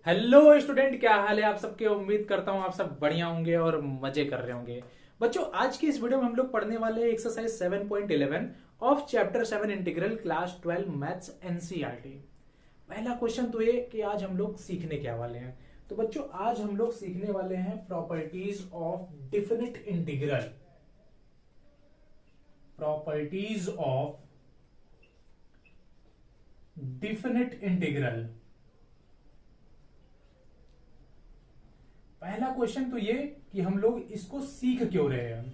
Hello student, क्या हाल है आप सबके। उम्मीद करता हूँ आप सब बढ़िया होंगे और मजे कर रहे होंगे। बच्चों, आज की इस वीडियो में हम लोग पढ़ने वाले हैं exercise 7.11 of chapter 7 integral class 12 maths NCERT. पहला क्वेश्चन तो ये कि आज हम लोग सीखने क्या वाले हैं। तो बच्चों, आज हम लोग सीखने वाले हैं properties of definite integral. Properties of definite integral. पहला क्वेश्चन तो ये कि हम लोग इसको सीख क्यों रहे हैं।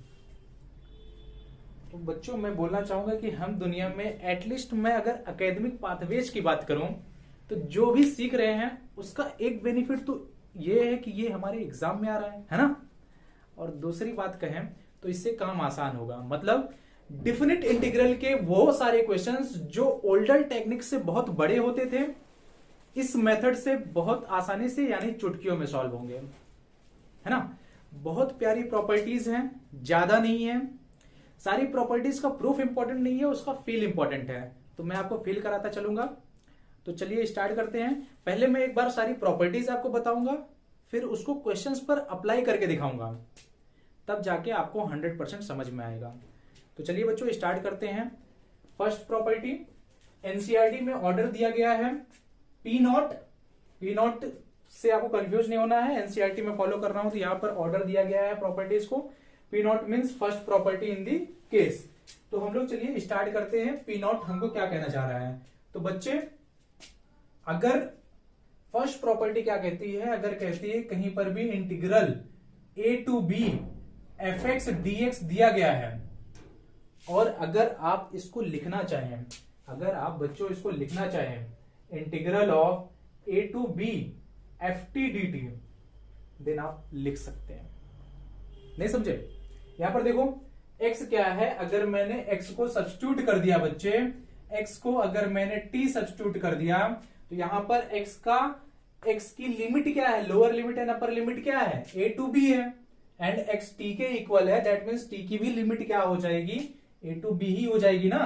तो बच्चों, मैं बोलना चाहूंगा कि हम दुनिया में एटलीस्ट मैं अगर एकेडमिक पाथवेज की बात करूं तो जो भी सीख रहे हैं उसका एक बेनिफिट तो ये है कि ये हमारे एग्जाम में आ रहा है ना। और दूसरी बात कहें तो इससे काम आसान होगा। मतलब डिफिनिट इंटीग्रल के वो सारे क्वेश्चंस जो ओल्डर टेक्निक से बहुत बड़े होते थे, इस मेथड से बहुत आसानी से यानी चुटकियों में सॉल्व होंगे, है ना। बहुत प्यारी प्रॉपर्टीज हैं, ज्यादा नहीं है। सारी प्रॉपर्टीज का प्रूफ इंपॉर्टेंट नहीं है, उसका फील इंपॉर्टेंट है। तो मैं आपको फील कराता चलूंगा। तो चलिए स्टार्ट करते हैं। पहले मैं एक बार सारी प्रॉपर्टीज आपको बताऊंगा, फिर उसको क्वेश्चंस पर अप्लाई करके दिखाऊंगा, तब जाके आपको 100% समझ में आएगा। तो चलिए बच्चों स्टार्ट करते हैं। फर्स्ट प्रॉपर्टी, एनसीईआरटी में ऑर्डर दिया गया है पी नॉट। पी नॉट से आपको कंफ्यूज नहीं होना है, एनसीईआरटी में फॉलो कर रहा हूं तो यहां पर ऑर्डर दिया गया है प्रॉपर्टीज को। P not means first property in the case. तो हम लोग चलिए स्टार्ट करते हैं। पी नॉट हमको क्या कहना चाह रहा है। तो बच्चे, अगर फर्स्ट प्रॉपर्टी क्या कहती है, अगर कहती है कहीं पर भी integral a to b f x d x दिया गया है, और अगर आप इसको लिखना चाहें, अगर आप बच्चों इसको लिखना चाहें integral of a to b f t d t, then आप लिख सकते हैं। नहीं समझे? यहां पर देखो x क्या है। अगर मैंने x को सब्स्टिट्यूट कर दिया बच्चे, x को अगर मैंने t सब्स्टिट्यूट कर दिया, तो यहां पर x की लिमिट क्या है, lower limit and upper limit क्या है, a टू b है। एंड x t के इक्वल है, दैट मीन्स t की भी लिमिट क्या हो जाएगी, a टू b ही हो जाएगी ना,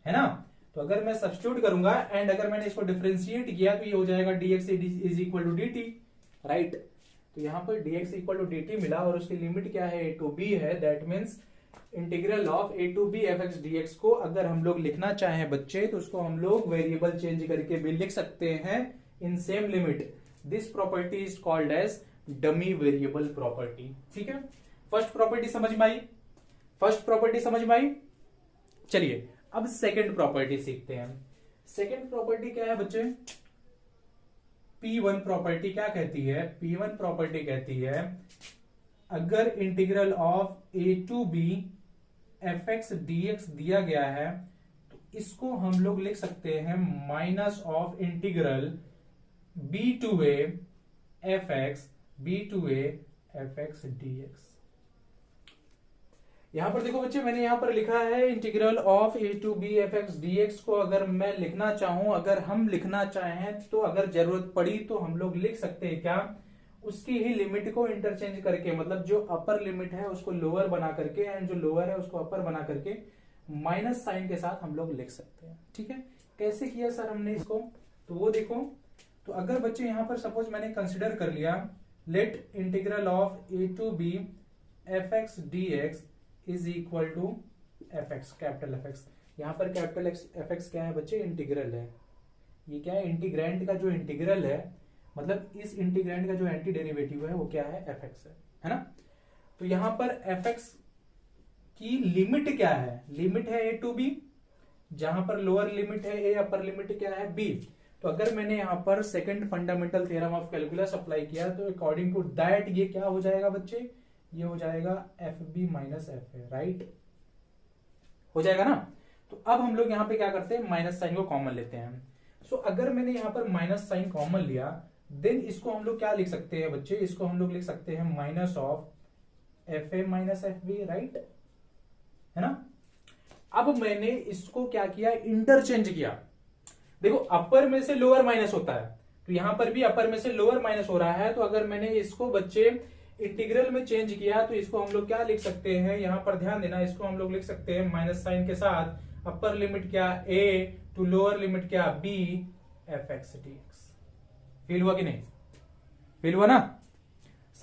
है ना। तो अगर मैं सब्स्टिट्यूट करूंगा एंड अगर मैंने इसको डिफरेंशिएट किया तो ये हो जाएगा dx is equal to dt, right. तो यहां पर dx इक्वल टू dt मिला और उसकी लिमिट क्या है, a टू b है। That means integral of a to b f x d x को अगर हम लोग लिखना चाहें बच्चे, तो उसको हम लोग वेरिएबल चेंज करके भी लिख सकते हैं in same limit. This property is called as dummy variable property. ठीक है, फर्स्ट प्रॉपर्टी समझ में आई। फर्स्ट प्रॉपर्टी समझ में आई। चलिए अब सेकेंड प्रॉपर्टी सीखते हैं। सेकेंड प्रॉपर्टी क्या है बच्चे, P1 प्रॉपर्टी क्या कहती है। P1 प्रॉपर्टी कहती है अगर integral of a to b f x d x दिया गया है, तो इसको हम लोग लिख सकते हैं minus of integral b to a f x d x. यहां पर देखो बच्चे, मैंने यहां पर लिखा है integral of a to b f x d x को अगर मैं लिखना चाहूं, अगर हम लिखना चाहें तो अगर जरूरत पड़ी तो हम लोग लिख सकते हैं क्या, उसकी ही लिमिट को इंटरचेंज करके, मतलब जो अपर लिमिट है उसको लोअर बना करके एंड जो लोअर है उसको अपर बना करके माइनस साइन के साथ हम लोग लिख सकते हैं। ठीक है, कैसे किया सर हमने इसको, तो वो देखो। तो अगर बच्चे यहां पर सपोज मैंने कंसिडर कर लिया, let integral of a to b f x d x is equal to f x, capital f x. यहां पर कैपिटल एफ एक्स क्या है बच्चे, इंटीग्रल है। ये क्या है, इंटीग्रैंड का जो इंटीग्रल है, मतलब इस इंटीग्रैंड का जो एंटी डेरिवेटिव है वो क्या है, एफ एक्स है ना। तो यहां पर एफ एक्स की लिमिट क्या है, लिमिट है ए टू बी, जहां पर लोअर लिमिट है ए, अपर लिमिट क्या है बी। तो अगर मैंने यहां पर second fundamental theorem of calculus apply किया तो अकॉर्डिंग टू दैट ये क्या हो जाएगा बच्चे, ये हो जाएगा f b minus f a, right, हो जाएगा ना। तो अब हम लोग यहाँ पे क्या करते हैं, माइनस साइन को कॉमन लेते हैं। सो अगर मैंने यहाँ पर माइनस साइन कॉमन लिया, देन इसको हम लोग क्या लिख सकते हैं बच्चे, इसको हम लोग लिख सकते हैं minus of f a minus f b, right, है ना। अब मैंने इसको क्या किया, इंटरचेंज किया। देखो अपर में से लोअर माइनस होता है, तो यहां पर भी अपर में से लोअर माइनस हो रहा है। तो अगर मैंने इसको बच्चे इंटीग्रल में चेंज किया तो इसको हम लोग क्या लिख सकते हैं, यहां पर ध्यान देना, इसको हम लोग लिख सकते हैं माइनस साइन के साथ अपर लिमिट क्या a टू लोअर लिमिट क्या b f x d x. Feel हुआ कि नहीं, फील हुआ ना?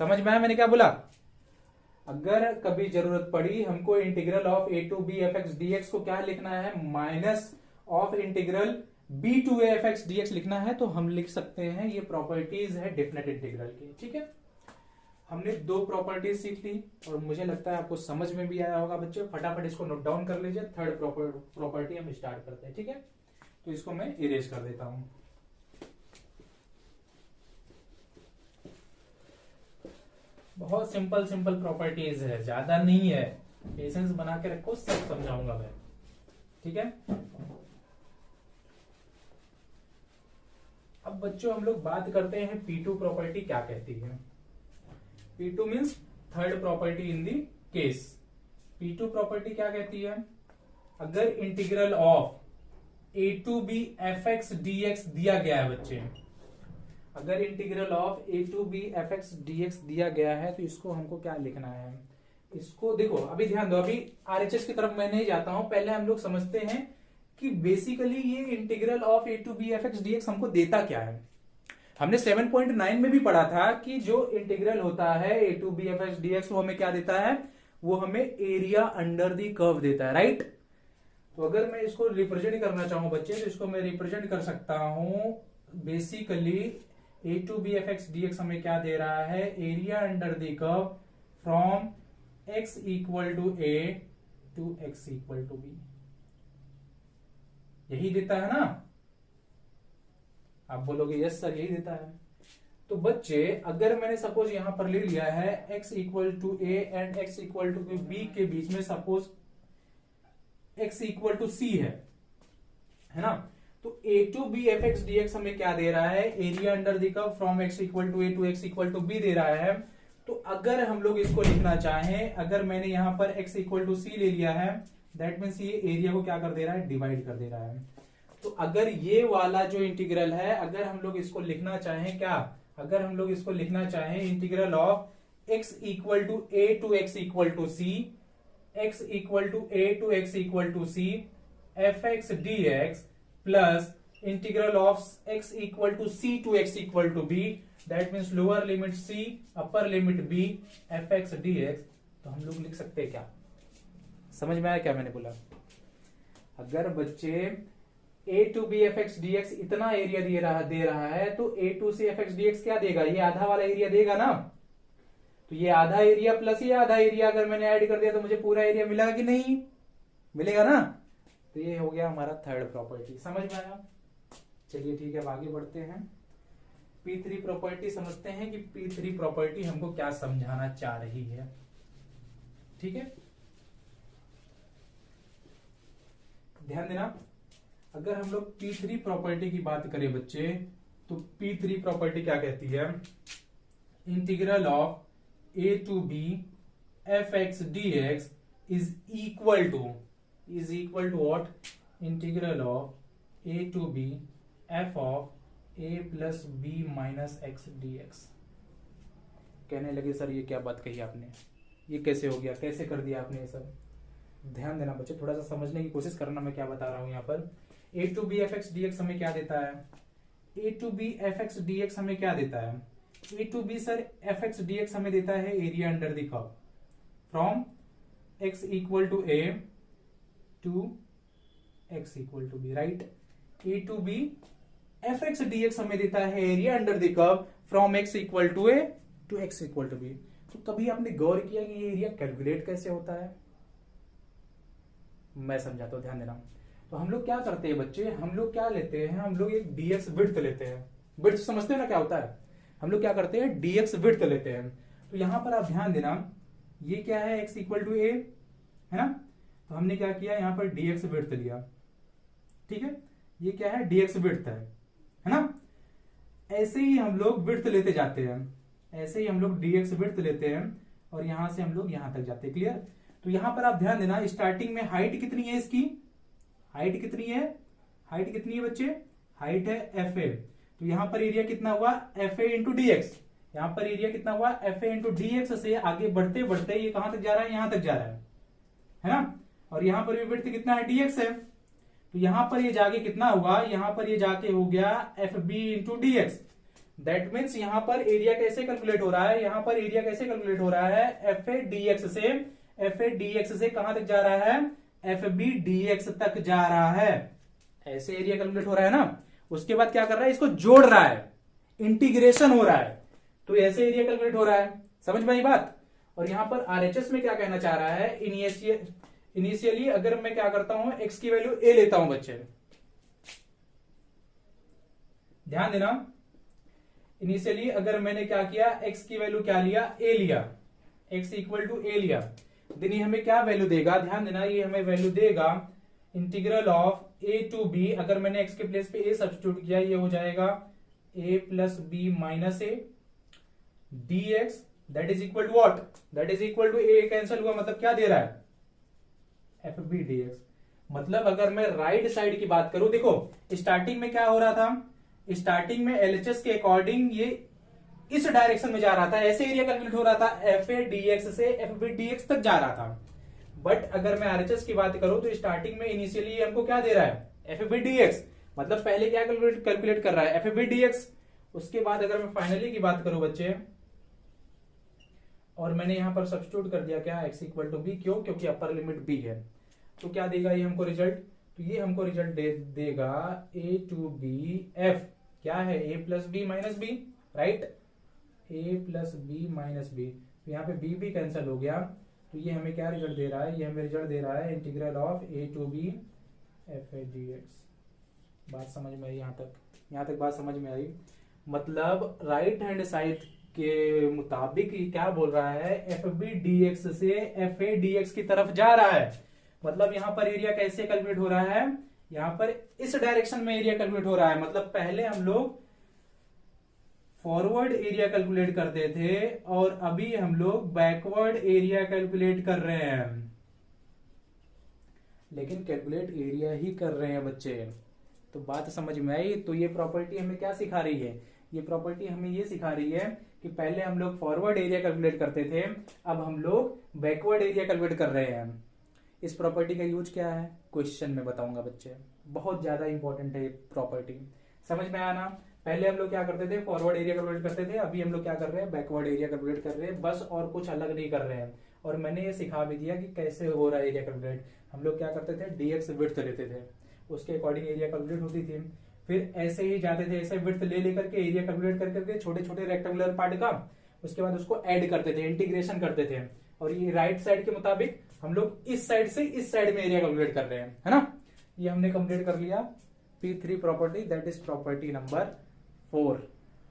समझ में आया मैंने क्या बोला? अगर कभी जरूरत पड़ी हमको integral of a to b f x d x को क्या लिखना है, minus of integral b to a f x d x लिखना है, तो हम लिख सकते हैं। ये प्रॉपर्टीज है डेफिनेट इंटीग्रल की। ठीक है, हमने दो प्रॉपर्टीज सीख ली और मुझे लगता है आपको समझ में भी आया होगा बच्चों। फटाफट इसको नोट डाउन कर लीजिए। थर्ड प्रॉपर्टी हम स्टार्ट करते हैं। ठीक है, तो इसको मैं इरेज कर देता हूं। बहुत सिंपल सिंपल प्रॉपर्टीज है, ज्यादा नहीं है, पेशेंस बना के रखो, सब समझाऊंगा मैं। ठीक है, अब बच्चों हम लोग बात करते हैं P2 प्रॉपर्टी क्या कहती है। P2 means third property in the case. P2 property क्या कहती है, अगर integral of a to b f x d x दिया गया है बच्चे, अगर integral of a to b f x d x दिया गया है, तो इसको हमको क्या लिखना है। इसको देखो, अभी ध्यान दो, अभी आरएचएस की तरफ मैं नहीं जाता हूं, पहले हम लोग समझते हैं कि बेसिकली ये integral of a to b f x d x हमको देता क्या है। हमने 7.9 में भी पढ़ा था कि जो इंटीग्रल होता है a to b f x d x, वो हमें क्या देता है, वो हमें एरिया अंडर दी कर्व देता है, राइट। तो अगर मैं इसको रिप्रेजेंट करना चाहूं बच्चे, तो इसको मैं रिप्रेजेंट कर सकता हूं basically a to b f x d x हमें क्या दे रहा है, area under the curve from x equal to a to x equal to b, यही देता है ना। आप बोलोगे यस सर यही देता है। तो बच्चे अगर मैंने सपोज यहां पर ले लिया है x equal to a and x equal to b के बीच में suppose x equal to c है ना, तो a to b f x d x हमें क्या दे रहा है, area under the curve from x equal to a to x equal to b दे रहा है। तो अगर हम लोग इसको लिखना चाहें, अगर मैंने यहां पर x इक्वल टू सी ले लिया है, दैट मीन्स ये एरिया को क्या कर दे रहा है, डिवाइड कर दे रहा है। तो अगर ये वाला जो इंटीग्रल है, अगर हम लोग इसको लिखना चाहें क्या, अगर हम लोग इसको लिखना चाहें integral of x equal to a to x equal to c, x equal to a to x equal to c f x d x plus integral of x equal to c to x equal to b, that means lower limit c upper limit b f x d x. तो हम लोग लिख सकते हैं क्या, समझ में आया क्या मैंने बोला। अगर बच्चे a to b f x d x इतना एरिया दे रहा है, तो a to c f x d x क्या देगा, ये आधा वाला एरिया देगा ना। तो ये आधा एरिया प्लस ये आधा एरिया अगर मैंने ऐड कर दिया, तो मुझे पूरा एरिया मिलेगा कि नहीं, मिलेगा ना। तो ये हो गया हमारा थर्ड प्रॉपर्टी, समझ में आया। चलिए ठीक है, अब आगे बढ़ते हैं। P3 प्रॉपर्टी समझते हैं कि P3 प्रॉपर्टी हमको क्या समझाना चाह रही है। ठीक है, ध्यान देना। अगर हम लोग P3 प्रॉपर्टी की बात करें बच्चे, तो P3 प्रॉपर्टी क्या कहती है, integral of a to b f x d x is equal to what, integral of a to b f of a plus b minus x d x. कहने लगे सर ये क्या बात कही आपने, ये कैसे हो गया, कैसे कर दिया आपने ये सब। ध्यान देना बच्चे, थोड़ा सा समझने की कोशिश करना मैं क्या बता रहा हूं यहाँ पर। A to b f x d x हमें क्या देता है, a to b f x d x हमें क्या देता है, a to b sir f x d x हमें देता है area under the curve from x equal to a to x equal to b, right. A to b f x d x हमें देता है area under the curve from x equal to a to x equal to b. तो कभी आपने गौर किया कि ये area calculate कैसे होता है, मैं समझाता हूं, ध्यान देना। तो हम लोग क्या करते हैं बच्चे, हम लोग क्या लेते हैं, हम लोग एक डीएक्स विड्थ लेते हैं। विड्थ समझते हो ना क्या होता है, हम लोग क्या करते हैं डीएक्स विड्थ लेते हैं। तो यहां पर आप ध्यान देना, ये क्या है एक्स इक्वल टू ए है ना, तो हमने क्या किया यहाँ पर डीएक्स विड्थ लिया, ठीक है। ये क्या है डीएक्स विड्थ है ना। ऐसे ही हम लोग विड्थ लेते जाते हैं, ऐसे ही हम लोग डीएक्स विड्थ लेते हैं और यहां से हम लोग यहां तक जाते हैं, क्लियर। तो यहां पर आप ध्यान देना, स्टार्टिंग में हाइट कितनी है इसकी, हाइट कितनी है, हाइट कितनी है बच्चे, हाइट है एफ ए। तो यहां पर एरिया कितना हुआ F A into d x, यहां पर एरिया कितना हुआ F A into d x. से आगे बढ़ते बढ़ते ये कहां तक जा रहा है, यहां तक जा रहा है ना। और यहां पर भी विड्थ कितना है डीएक्स है, तो यहां पर ये जाके कितना हुआ, यहां पर ये जाके हो गया f b into d x. That means यहां पर एरिया कैसे कैलकुलेट हो रहा है, यहां पर एरिया कैसे कैलकुलेट हो रहा है, एफ ए डी एक्स से कहां तक जा रहा है, एफ बी डी एक्स तक जा रहा है, ऐसे एरिया कैलकुलेट हो रहा है ना। उसके बाद क्या कर रहा है, इसको जोड़ रहा है, इंटीग्रेशन हो रहा है, तो ऐसे एरिया कैलकुलेट हो रहा है। समझ में आई बात। और यहां पर आरएचएस में क्या कहना चाह रहा है, इनिशियली अगर मैं क्या करता हूं, एक्स की वैल्यू ए लेता हूं बच्चे, ध्यान देना, इनिशियली अगर मैंने क्या किया, एक्स की वैल्यू क्या लिया, ए लिया, एक्स इक्वल टू ए लिया, देन ये हमें क्या वैल्यू देगा, ध्यान देना, ये हमें वैल्यू देगा integral of a to b, अगर मैंने एक्स के प्लेस पे ए सब्स्टिट्यूट किया, ये हो जाएगा a plus b minus a d x, that is equal to what, that is equal to a cancel हुआ, मतलब क्या दे रहा है, एफ बी डी एक्स। मतलब अगर मैं राइट साइड की बात करूं, देखो स्टार्टिंग में क्या हो रहा था, स्टार्टिंग में एलएचएस के अकॉर्डिंग ये इस डायरेक्शन में जा रहा था, ऐसे एरिया कैलकुलेट हो रहा था, एफ ए डीएक्स से एफ बी डीएक्स तक जा रहा था। बट अगर मैं आरएचएस की बात करूं तो स्टार्टिंग में इनिशियली हमको क्या दे रहा है, एफ बी डीएक्स, मतलब पहले क्या कैलकुलेट कर रहा है, एफ बी डीएक्स। उसके बाद अगर मैं फाइनली की बात करूं बच्चे, और मैंने यहां पर सब्स्टिट्यूट कर दिया क्या, एक्स इक्वल टू बी, क्यों, क्योंकि अपर लिमिट बी है, तो क्या देगा ये हमको रिजल्ट, तो ये हमको रिजल्ट देगा ए टू बी एफ, क्या है, a plus b minus b, right, a plus b minus b, तो यहाँ पे बी भी कैंसिल हो गया, तो ये हमें क्या रिजल्ट दे रहा है, ये हमें रिजल्ट दे रहा है integral of a to b f a d x. बात समझ में आई, यहाँ तक बात समझ में आई। मतलब राइट हैंड साइड के मुताबिक ये क्या बोल रहा है, एफ बी डी एक्स से एफ ए डी एक्स की तरफ जा रहा है। मतलब यहाँ पर एरिया कैसे कैलकुलेट हो रहा है, यहाँ पर इस डायरेक्शन में एरिया कैलकुलेट हो रहा है। मतलब पहले हम लोग फॉरवर्ड एरिया कैलकुलेट करते थे और अभी हम लोग बैकवर्ड एरिया कैलकुलेट कर रहे हैं, लेकिन कैलकुलेट एरिया ही कर रहे हैं बच्चे। तो बात समझ में आई। तो ये प्रॉपर्टी हमें क्या सिखा रही है, ये प्रॉपर्टी हमें ये सिखा रही है कि पहले हम लोग फॉरवर्ड एरिया कैलकुलेट करते थे, अब हम लोग बैकवर्ड एरिया कैलकुलेट कर रहे हैं। इस प्रॉपर्टी का यूज क्या है, क्वेश्चन में बताऊंगा बच्चे, बहुत ज्यादा इंपॉर्टेंट है ये प्रॉपर्टी, समझ में आना। पहले हम लोग क्या करते थे, फॉरवर्ड एरिया कैलकुलेट करते थे, अभी हम लोग क्या कर रहे हैं, बैकवर्ड एरिया कैलकुलेट कर रहे हैं, बस और कुछ अलग नहीं कर रहे हैं। और मैंने ये सिखा भी दिया कि कैसे हो रहा है एरिया कैलकुलेट। हम लोग क्या करते थे, डीएक्स विड्थ लेते थे, उसके अकॉर्डिंग एरिया कैलकुलेट होती थी, फिर ऐसे ही जाते थे, ऐसे विड्थ ले लेकर के एरिया कैलकुलेट करके छोटे छोटे रेक्टेंगुलर पार्ट का, उसके बाद उसको ऐड करते थे, इंटीग्रेशन करते थे। और ये राइट साइड के मुताबिक हम लोग इस साइड से इस साइड में एरिया कैलकुलेट कर रहे हैं, है ना। ये हमने कंप्लीट कर लिया P3 property, that is property number 4।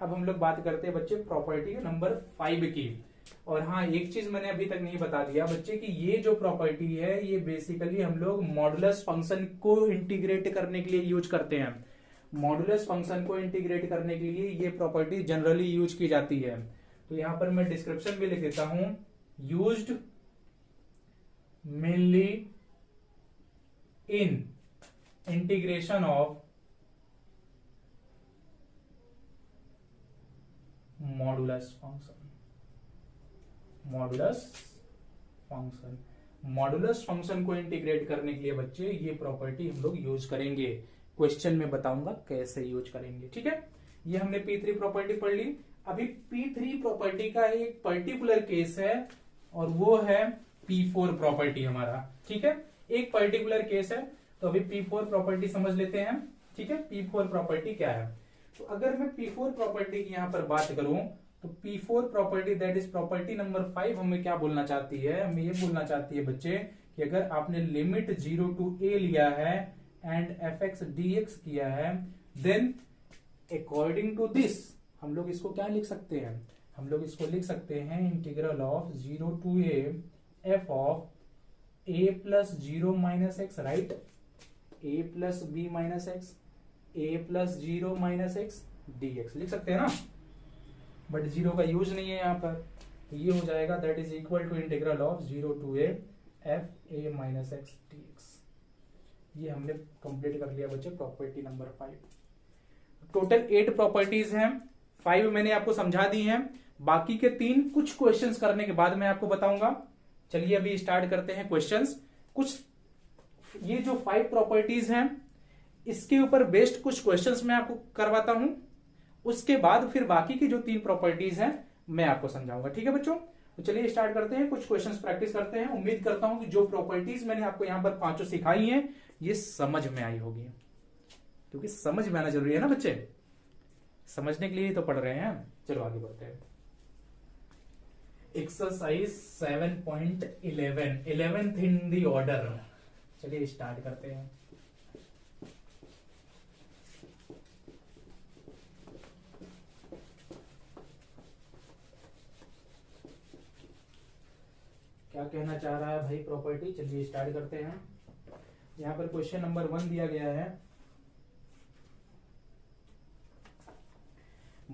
अब हम लोग बात करते हैं बच्चे प्रॉपर्टी नंबर 5 की। और हाँ, एक चीज मैंने अभी तक नहीं बता दिया बच्चे कि ये जो प्रॉपर्टी है ये बेसिकली हम लोग मॉडुलस फंक्शन को इंटीग्रेट करने के लिए यूज करते हैं। मॉडुलस फंक्शन को इंटीग्रेट करने के लिए ये प्रॉपर्टी जनरली यूज की जाती है। तो यहां पर मैं डिस्क्रिप्शन भी लिख देता हूं, used mainly in integration of modulus function. Modulus function को इंटीग्रेट करने के लिए बच्चे ये प्रॉपर्टी हम लोग यूज करेंगे। क्वेश्चन में बताऊंगा कैसे यूज करेंगे, ठीक है। ये हमने P3 प्रॉपर्टी पढ़ ली। अभी P3 प्रॉपर्टी का एक पर्टिकुलर केस है और वो है P4 प्रॉपर्टी हमारा, ठीक है। एक पर्टिकुलर केस है, तो अभी P4 प्रॉपर्टी समझ लेते हैं, ठीक है। P4 प्रॉपर्टी क्या है, तो अगर मैं P4 प्रॉपर्टी की यहां पर बात करूं तो P4 property that is property number 5 हमें क्या बोलना चाहती है, हमें ये बोलना चाहती है बच्चे कि अगर आपने लिमिट 0 to a लिया है एंड fx dx किया है, देन अकॉर्डिंग टू दिस हम लोग इसको क्या लिख सकते हैं, हम लोग इसको लिख सकते हैं integral of 0 to a f of a plus 0 minus x, right, a plus b minus x, a plus 0 minus x dx लिख सकते हैं ना। बट जीरो का यूज नहीं है यहाँ पर, तो ये हो जाएगा that is equal to integral of 0 to a f a minus x dx। ये हमने कंप्लीट कर लिया बच्चे प्रॉपर्टी नंबर 5। टोटल 8 प्रॉपर्टीज हैं, 5 मैंने आपको समझा दी हैं, बाकी के 3 कुछ क्वेश्चंस करने के बाद मैं आपको बताऊंगा। चलिए अभी स्टार्ट करते हैं क्वेश्चंस। कुछ ये जो 5 प्रॉपर्टीज हैं इसके ऊपर बेस्ड कुछ क्वेश्चंस मैं आपको करवाता हूं उसके बाद फिर बाकी की जो 3 प्रॉपर्टीज हैं मैं आपको समझाऊंगा। ठीक है बच्चों, तो चलिए स्टार्ट करते हैं, कुछ क्वेश्चंस प्रैक्टिस करते हैं। उम्मीद करता हूं कि जो प्रॉपर्टीज मैंने आपको यहां पर 5 सिखाई हैं ये समझ में आई होगी, क्योंकि समझ में आना जरूरी है ना बच्चे, समझने के लिए तो पढ़ रहे हैं। चलो आगे बढ़ते हैं। एक्सरसाइज 7.11 11th इन दी ऑर्डर। चलिए स्टार्ट करते हैं। क्या कहना चाह रहा है भाई प्रॉपर्टी, चलिए स्टार्ट करते हैं। यहां पर क्वेश्चन नंबर 1 दिया गया है,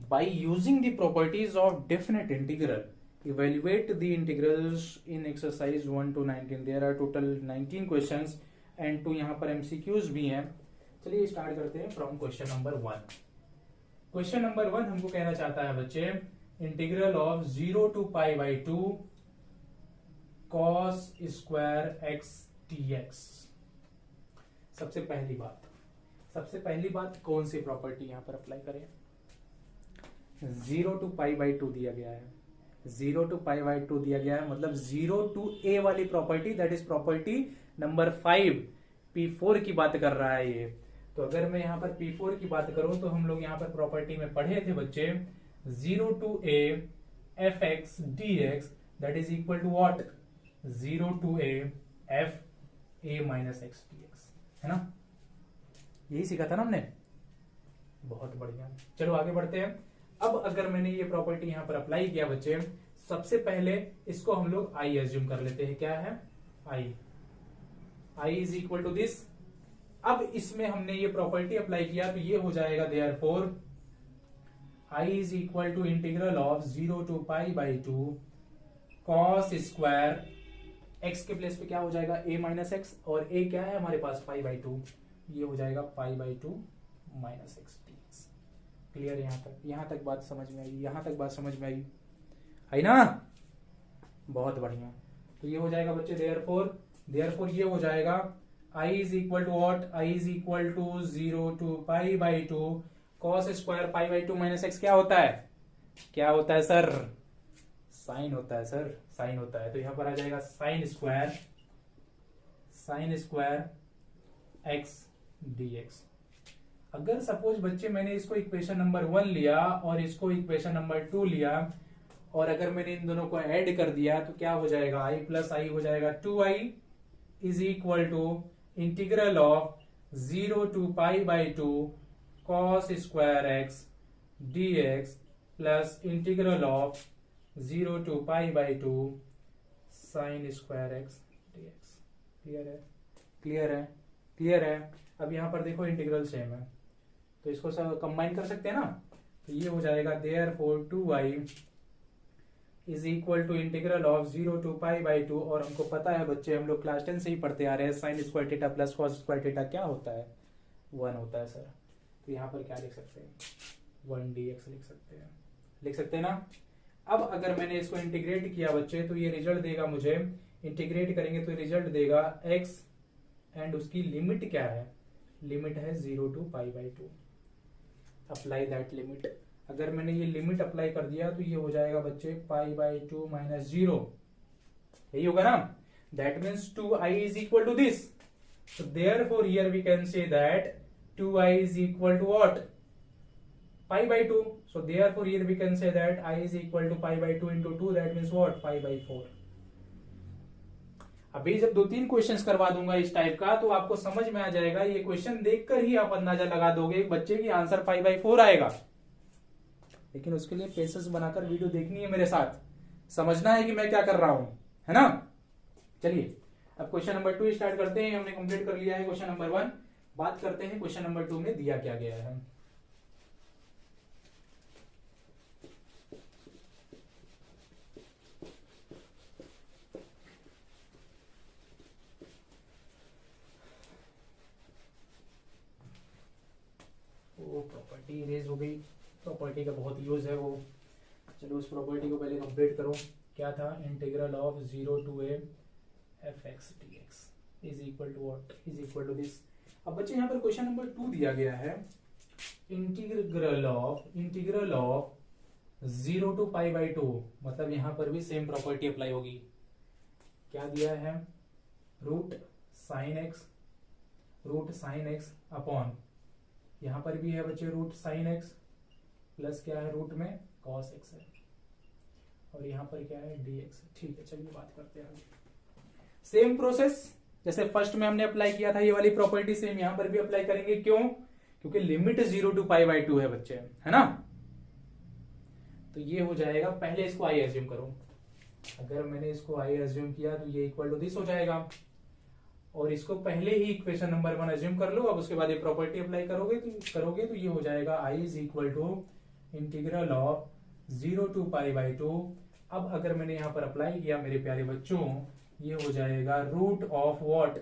by using the properties of definite integral evaluate the integrals in exercise 1 to 19। there are total 19 questions and 2 यहाँ पर MCQs भी हैं। चलिए स्टार्ट करते हैं from question number 1। Question number 1 हमको कहना चाहता है बच्चे, integral of 0 to pi by 2 cos square x dx। सबसे पहली बात कौन सी प्रॉपर्टी यहां पर अप्लाई करें? 0 to पाई बाई 2 दिया गया है, 0 to पाई बाई 2 दिया गया है, मतलब 0 to a वाली property, that is property number 5 P4 की बात कर रहा है ये। तो अगर मैं यहां पर P4 की बात करूं तो हम लोग यहां पर प्रॉपर्टी में पढ़े थे बच्चे, 0 to a fx dx that is equal to what? 0 to a f a minus x dx, है ना? यही सीखा था ना हमने, बहुत बढ़िया। चलो आगे बढ़ते हैं। अब अगर मैंने ये प्रॉपर्टी यहां पर अप्लाई किया बच्चे, सबसे पहले इसको हम लोग आई एज्यूम कर लेते हैं। क्या है? I is equal to this. अब इसमें हमने ये प्रॉपर्टी अप्लाई किया तो ये हो जाएगा therefore I is equal to integral of 0 to pi by 2 cos square x के प्लेस पे क्या हो जाएगा? a माइनस एक्स, और a क्या है हमारे पास? पाई बाई 2, ये हो जाएगा pi by 2 minus x. Clear? यहां तक बात समझ में आई? यहां तक बात समझ में आई ना? बहुत बढ़िया। तो ये हो जाएगा बच्चे देयरफॉर ये हो जाएगा i is equal to what? i is equal to 0 to pi by 2 cos square pi by 2 minus x. क्या होता है? क्या होता है सर? साइन होता है सर, साइन होता है। तो यहां पर आ जाएगा साइन स्क्वायर एक्स dx। अगर सपोज बच्चे मैंने इसको इक्वेशन नंबर 1 लिया और इसको इक्वेशन नंबर 2 लिया, और अगर मैंने इन दोनों को ऐड कर दिया तो क्या हो जाएगा? i प्लस आई हो जाएगा 2i is equal to integral of 0 to pi by 2 cos square x dx plus integral of 0 to pi by 2 sine square x dx। Clear है? अब यहां पर देखो इंटीग्रल सेम है तो इसको सब कंबाइन कर सकते हैं ना। तो ये हो जाएगा therefore 2i is equal to integral of 0 to pi by 2, और हमको पता है बच्चे, हम लोग क्लास 10 से ही पढ़ते आ रहे हैं, sine square theta plus cos square theta क्या होता है? 1 होता है सर। तो यहाँ पर क्या लिख सकते हैं? 1 dx लिख सकते हैं ना। अब अगर मैंने इसको इंटीग्रेट किया बच्चे तो ये रिजल्ट देगा मुझे, इंटीग्रेट करेंगे तो रिजल्ट देगा x, एंड उसकी लिमिट क्या है? लिमिट है 0 to pi by 2। Apply that limit. अगर मैंने ये लिमिट अप्लाई कर दिया तो ये हो जाएगा बच्चे पाई बाई 2 माइनस 0, यही होगा ना? That means 2i is equal to this. So therefore here we can say that 2i is equal to what? Pi by 2. So therefore here we can say that I is equal to pi by 2 into 2, that means what? Pi by 4. अभी जब 2-3 questions करवा दूंगा इस type का तो आपको समझ में आ जाएगा, ये क्वेश्चन देखकर ही आप अंदाजा लगा दोगे बच्चे की आंसर 5/4 आएगा। लेकिन उसके लिए पेशेंस बनाकर वीडियो देखनी है मेरे साथ, समझना है कि मैं क्या कर रहा हूं, है ना? चलिए अब क्वेश्चन नंबर 2 स्टार्ट करते हैं। हमने कंप्लीट कर लिया है क्वेश्चन नंबर 1, बात करते हैं क्वेश्चन नंबर 2 में दिया क्या गया है। वो प्रॉपर्टी इरेज हो गई, प्रॉपर्टी का बहुत यूज है वो। चलो उस प्रॉपर्टी को पहले कंप्लीट करो। क्या था? Integral of 0 to a fx dx is equal to what? Is equal to this. अब बच्चे यहाँ पर क्वेश्चन नंबर 2 दिया गया है इंटीग्रल ऑफ 0 to π/2, मतलब यहां पर भी सेम प्रॉपर्टी अप्लाई होगी। क्या दिया है, रूट साइन एक्स अपॉन, यहां पर भी है बच्चे रूट साइन एक्स प्लस क्या है रूट में कॉस एक्स है, और यहां पर क्या है dx। ठीक है, चलिए बात करते हैं। सेम प्रोसेस जैसे फर्स्ट में हमने अप्लाई किया था, ये वाली प्रॉपर्टी सेम यहां पर भी अप्लाई करेंगे। क्यों? क्योंकि लिमिट 0 to π/2 है बच्चे, है ना। तो ये हो जाएगा, पहले इसको आई एज्यूम करो। अगर मैंने इसको आई एज्यूम किया तो ये इक्वल टू दिस हो जाएगा, और इसको पहले ही इक्वेशन नंबर 1 एज्यूम कर लो। अब उसके बाद ये प्रॉपर्टी अप्लाई करोगे तो ये हो जाएगा I is equal to integral of 0 to π/2। अब अगर मैंने यहां पर अप्लाई किया मेरे प्यारे बच्चों, ये हो जाएगा root of what,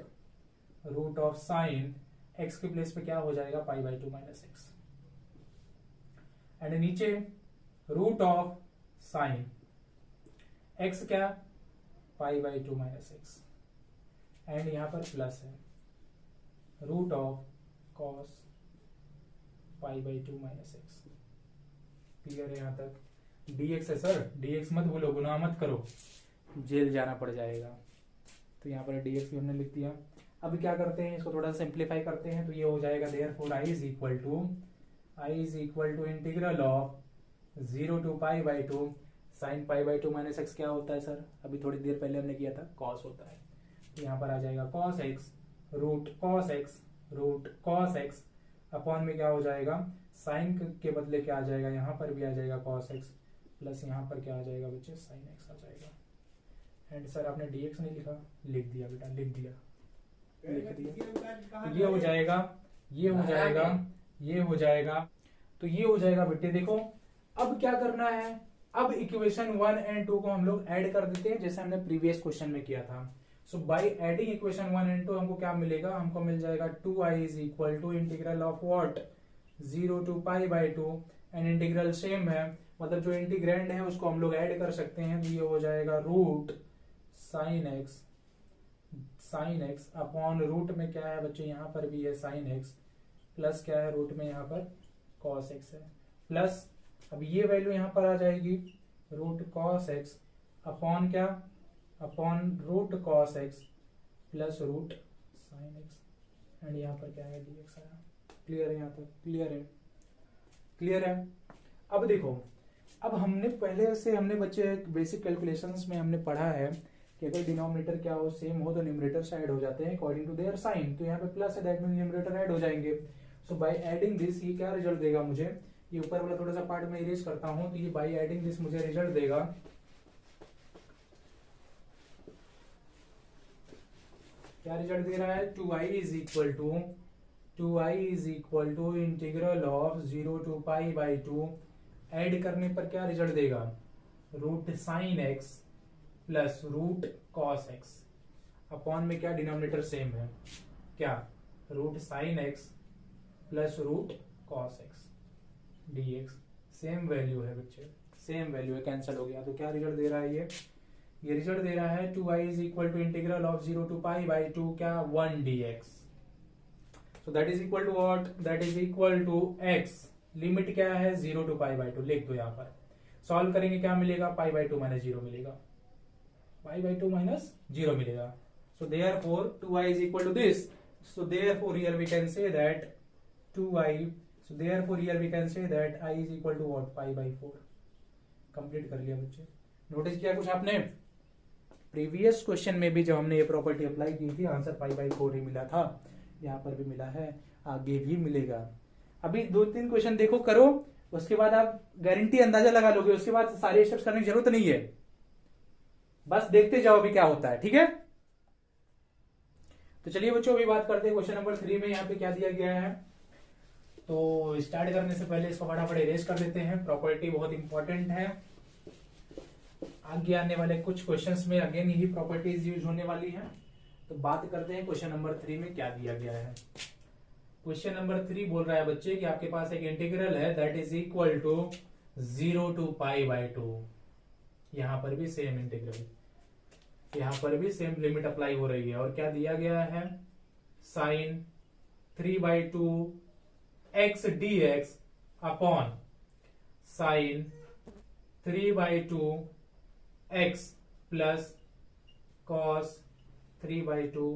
root of sine x के प्लेस पे क्या हो जाएगा π/2 माइनस एक्स, एंड नीचे रूट ऑफ साइन एक्स क्या π/2 माइनस एक्स, एंड यहां पर प्लस है root of cos π/2 minus x. Clear है यहां तक? dx है सर, dx मत भूलो, गुनाह मत करो, जेल जाना पड़ जाएगा। तो यहाँ पर dx भी हमने लिख दिया। अब क्या करते हैं, इसको थोड़ा सा सिंप्लीफाई करते हैं, तो ये हो जाएगा therefore I is equal to integral of 0 to π/2 sine π/2 minus x क्या होता है सर, अभी थोड़ी देर पहले हमने किया था, कॉस होता है। तो यहाँ पर आ जाएगा cos x root cos x upon में क्या हो जाएगा, साइन के बदले क्या आ जाएगा, यहाँ पर भी आ जाएगा कॉस एक्स प्लस यहाँ पर क्या आ जाएगा बच्चे साइन एक्स आ जाएगा। एंड सर आपने dx नहीं लिखा, लिख दिया बेटा, लिख दिया। तो ये हो जाएगा तो ये हो जाएगा बेटे। देखो अब क्या करना है, अब इक्वेशन 1 and 2 को हम लोग ऐड कर देते हैं, जैसे हमने प्रीवियस क्वेश्चन में किया था। सो बाय एडिंग इक्वेशन 1 and 2 हमको क्या मिलेगा, हमको मिल जाएगा 2i is equal to integral of what 0 to π/2, and integral same है, मतलब जो इंटीग्रैंड है उसको हम लोग ऐड कर सकते हैं। तो ये हो जाएगा root sine x upon root में क्या है बच्चे, यहाँ पर भी है साइन एक्स प्लस क्या है रूट में यहाँ पर कॉस एक्स है, प्लस अब ये वैल्यू यहाँ पर आ जाएगी रूट कॉस एक्स अपॉन क्या, upon root cos x plus root sine x, and यहाँ पर क्या है dx आया। क्लियर है यहाँ तक? क्लियर है। अब देखो, अब हमने पहले से बच्चे बेसिक कैलकुलेशंस में हमने पढ़ा है कि अगर डिनोमिनेटर क्या हो सेम हो तो न्यूमरेटर से ऐड हो जाते हैं अकॉर्डिंग टू देयर साइन। तो यहाँ पे प्लस है, दैट मींस न्यूमरेटर ऐड हो जाएंगे। सो बाय एडिंग दिस ये क्या रिजल्ट देगा मुझे, ये ऊपर वाला थोड़ा सा पार्ट में इरेज करता हूं, तो ये बाय एडिंग दिस मुझे रिजल्ट देगा क्या रिजल्ट दे रहा है, 2i is equal to integral of 0 to π/2। Add करने पर क्या रिजल्ट देगा, root sine x plus root cos x upon में क्या डिनोमिनेटर सेम है, क्या root sine x plus root cos x dx। Same value है बच्चे, सेम वैल्यू है, कैंसिल हो गया। तो क्या रिजल्ट दे रहा है ये रिजल्ट दे रहा है 2i is equal to integral of 0 to π/2 क्या 1 dx। So that is equal to what, that is equal to x, limit क्या है 0 to π/2, लिख दो यहाँ पर। सॉल्व करेंगे क्या मिलेगा, π/2 माइनस 0 मिलेगा, π/2 माइनस 0 मिलेगा। So therefore 2i is equal to this. So therefore here we can say that 2i, so therefore here we can say that i is equal to what π/4। Complete कर लिया बच्चे। Notice किया कुछ आपने, previous question में भी जब हमने ये प्रॉपर्टी अप्लाई की थी आंसर π/4 ही मिला था, यहाँ पर भी मिला है, आगे भी मिलेगा। अभी 2-3 क्वेश्चन देखो करो, उसके बाद आप गारंटी अंदाजा लगा लोगे, उसके बाद सारे स्टेप्स करने की जरूरत नहीं है, बस देखते जाओ अभी क्या होता है। ठीक है, तो चलिए बच्चों अभी बात करते हैं क्वेश्चन नंबर 3 में यहाँ पे क्या दिया गया है। तो स्टार्ट करने से पहले इसको फटाफट इरेज कर देते हैं, प्रॉपर्टी बहुत इंपॉर्टेंट है। आगे आने वाले कुछ क्वेश्चंस में अगेन यही प्रॉपर्टीज यूज होने वाली हैं। तो बात करते हैं क्वेश्चन नंबर 3 में क्या दिया गया है। क्वेश्चन नंबर 3 बोल रहा है बच्चे कि आपके पास एक इंटीग्रल है that is equal to 0 to π/2। यहां पर भी सेम इंटीग्रल, यहां पर भी सेम लिमिट अप्लाई हो रही है, और क्या दिया गया है sine 3/2 x d x upon sine 3/2 x plus cos 3/2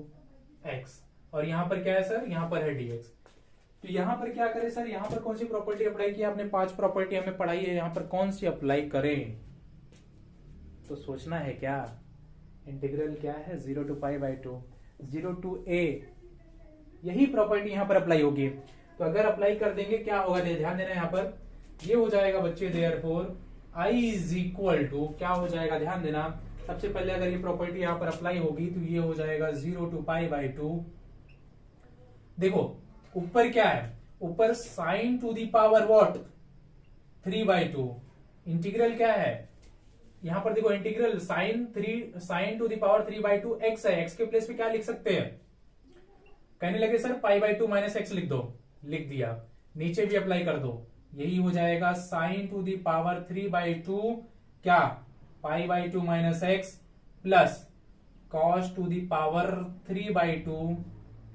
x. और यहां पर क्या है सर, यहां पर है dx। तो यहां पर क्या करें सर, यहां पर कौन सी प्रॉपर्टी अप्लाई की, आपने 5 प्रॉपर्टी हमें पढ़ाई है, यहां पर कौन सी अप्लाई करें? तो सोचना है क्या, इंटीग्रल क्या है 0 to π/2 0 to a, यही प्रॉपर्टी यहां पर अप्लाई होगी। तो अगर अप्लाई कर देंगे क्या होगा, ध्यान देना यहां पर, ये हो जाएगा बच्चे therefore I is equal to क्या हो जाएगा, ध्यान देना। सबसे पहले अगर ये प्रॉपर्टी यहां पर अप्लाई होगी तो ये हो जाएगा 0 to π/2। देखो ऊपर क्या है, ऊपर sine to the power what 3/2, integral क्या है यहां पर, देखो integral sine to the power 3/2 x है। एक्स के प्लेस पे क्या लिख सकते हैं, कहने लगे सर π/2 माइनस एक्स लिख दो, लिख दिया। नीचे भी अप्लाई कर दो, यही हो जाएगा साइन टू दी पावर 3/2 क्या π/2 minus x plus cos to the power 3/2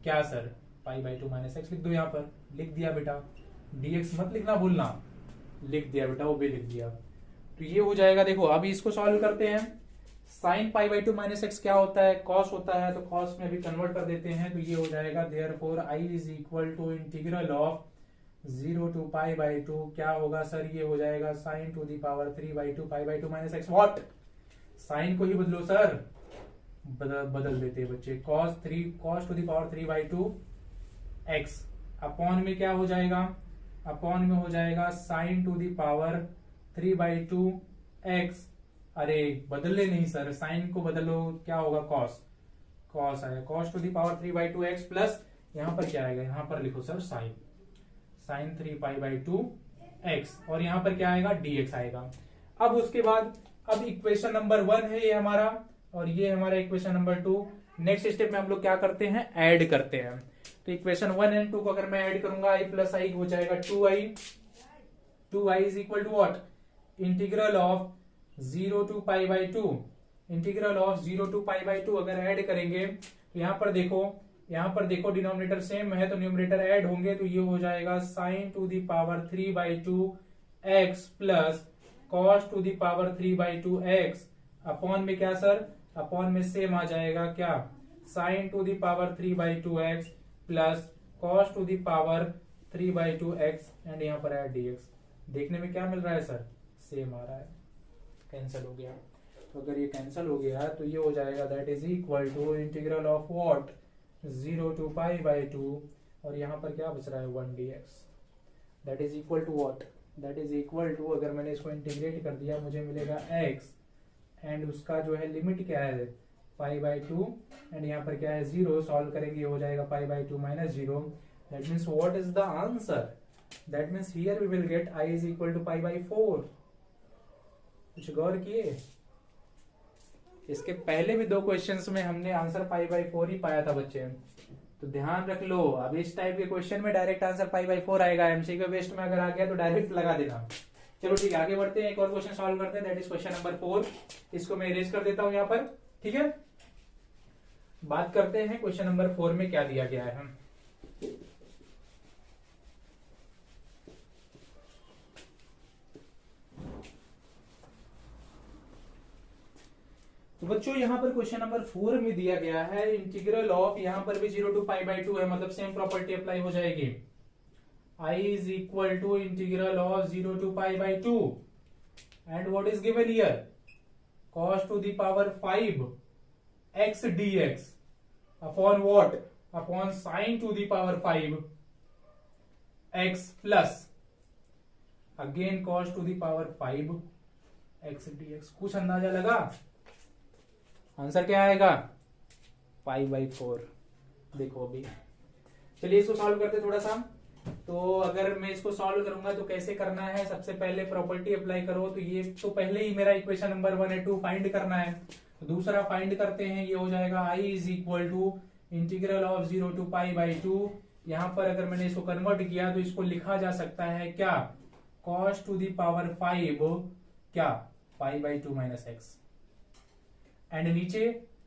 क्या सर π/2 माइनस एक्स लिख दो, यहां पर लिख दिया बेटा। dx मत लिखना भूलना, लिख दिया बेटा, वो भी लिख दिया। तो ये हो जाएगा, देखो अभी इसको सॉल्व करते हैं। साइन π/2 माइनस एक्स क्या होता है, कॉस होता है, तो कॉस में अभी कन्वर्ट कर देते हैं। तो ये हो जाएगा therefore I is equal to integral of 0 to π/2 क्या होगा सर, ये हो जाएगा sine to the power 3/2 π/2 minus x. What, sine को ही बदलो सर, बदल देते हैं बच्चे, cos to the power 3/2 x upon में क्या हो जाएगा, अपॉन में हो जाएगा sine to the power 3/2 x. अरे बदले नहीं सर, साइन को बदलो, क्या होगा कॉस आएगा, cos to the power 3/2 x plus यहां पर क्या आएगा, यहां पर लिखो सर साइन 3π/2 एक्स, और यहां पर क्या आएगा dx आएगा। अब उसके बाद अब इक्वेशन नंबर 1 है ये हमारा, और ये हमारा इक्वेशन नंबर 2। नेक्स्ट स्टेप में हम लोग क्या करते हैं, ऐड करते हैं। तो इक्वेशन 1 एंड 2 को अगर मैं ऐड करूंगा i प्लस आई हो जाएगा 2i is equal to what, integral of 0 to π/2, integral of 0 to π/2 अगर ऐड करेंगे तो यहां पर देखो डिनोमिनेटर सेम है तो न्यूमरेटर ऐड होंगे, तो ये हो जाएगा sine to the power 3/2 x plus cos to the power 3/2 x upon में क्या सर, अपॉन में सेम आ जाएगा क्या, sine to the power 3/2 x plus cos to the power 3/2 x and यहाँ पर ऐड dx। देखने में क्या मिल रहा है सर, सेम आ रहा है, कैंसिल हो गया। तो अगर ये कैंसिल हो गया तो ये हो जाएगा that is equal to integral of what 0 to π/2, और यहां पर क्या बच रहा है 1 dx, that is equal to what, that is equal to, अगर मैंने इसको इंटीग्रेट कर दिया मुझे मिलेगा x एंड उसका जो है लिमिट क्या है π/2 एंड यहाँ पर क्या है 0, सॉल्व करेंगे हो जाएगा π/2 minus 0। That means what is the answer, that means here we will get i is equal to π/4। कुछ गौर किए, इसके पहले भी 2 क्वेश्चंस में हमने आंसर π/4 ही पाया था बच्चे, तो ध्यान रख लो। अब इस टाइप के क्वेश्चन में डायरेक्ट आंसर π/4 आएगा, एमसीक्यू बेस्ड में अगर आ गया तो डायरेक्ट लगा देना। चलो ठीक है, आगे बढ़ते हैं, एक और क्वेश्चन सॉल्व करते हैं, दैट इज क्वेश्चन नंबर 4। इसको मैं इरेज कर देता हूं यहाँ पर, ठीक है। बात करते हैं क्वेश्चन नंबर 4 में क्या दिया गया है। हम तो बच्चों यहाँ पर क्वेश्चन नंबर 4 में दिया गया है इंटीग्रल ऑफ, यहाँ पर भी 0 to π/2 है, मतलब सेम प्रॉपर्टी अप्लाई हो जाएगी। I is equal to integral of 0 to π/2 and what is given here, cos to the power 5 x dx upon what, upon sine to the power 5 x plus again cos to the power 5 x dx। कुछ अंदाजा लगा, answer क्या आएगा π/4। देखो अभी चलिए इसको solve करते थोड़ा सा। तो अगर मैं इसको सॉल्व करूंगा तो कैसे करना है, सबसे पहले प्रॉपर्टी अप्लाई करो। तो ये तो पहले ही मेरा इक्वेशन नंबर 1 है, 2 फाइंड करना है, तो दूसरा फाइंड करते हैं। ये हो जाएगा i is equal to integral of 0 to π/2। यहां पर अगर मैंने इसको कन्वर्ट किया तो इसको लिखा जा सकता है क्या, cos टू दी पावर 5 क्या π/2 माइनस एक्स, एंड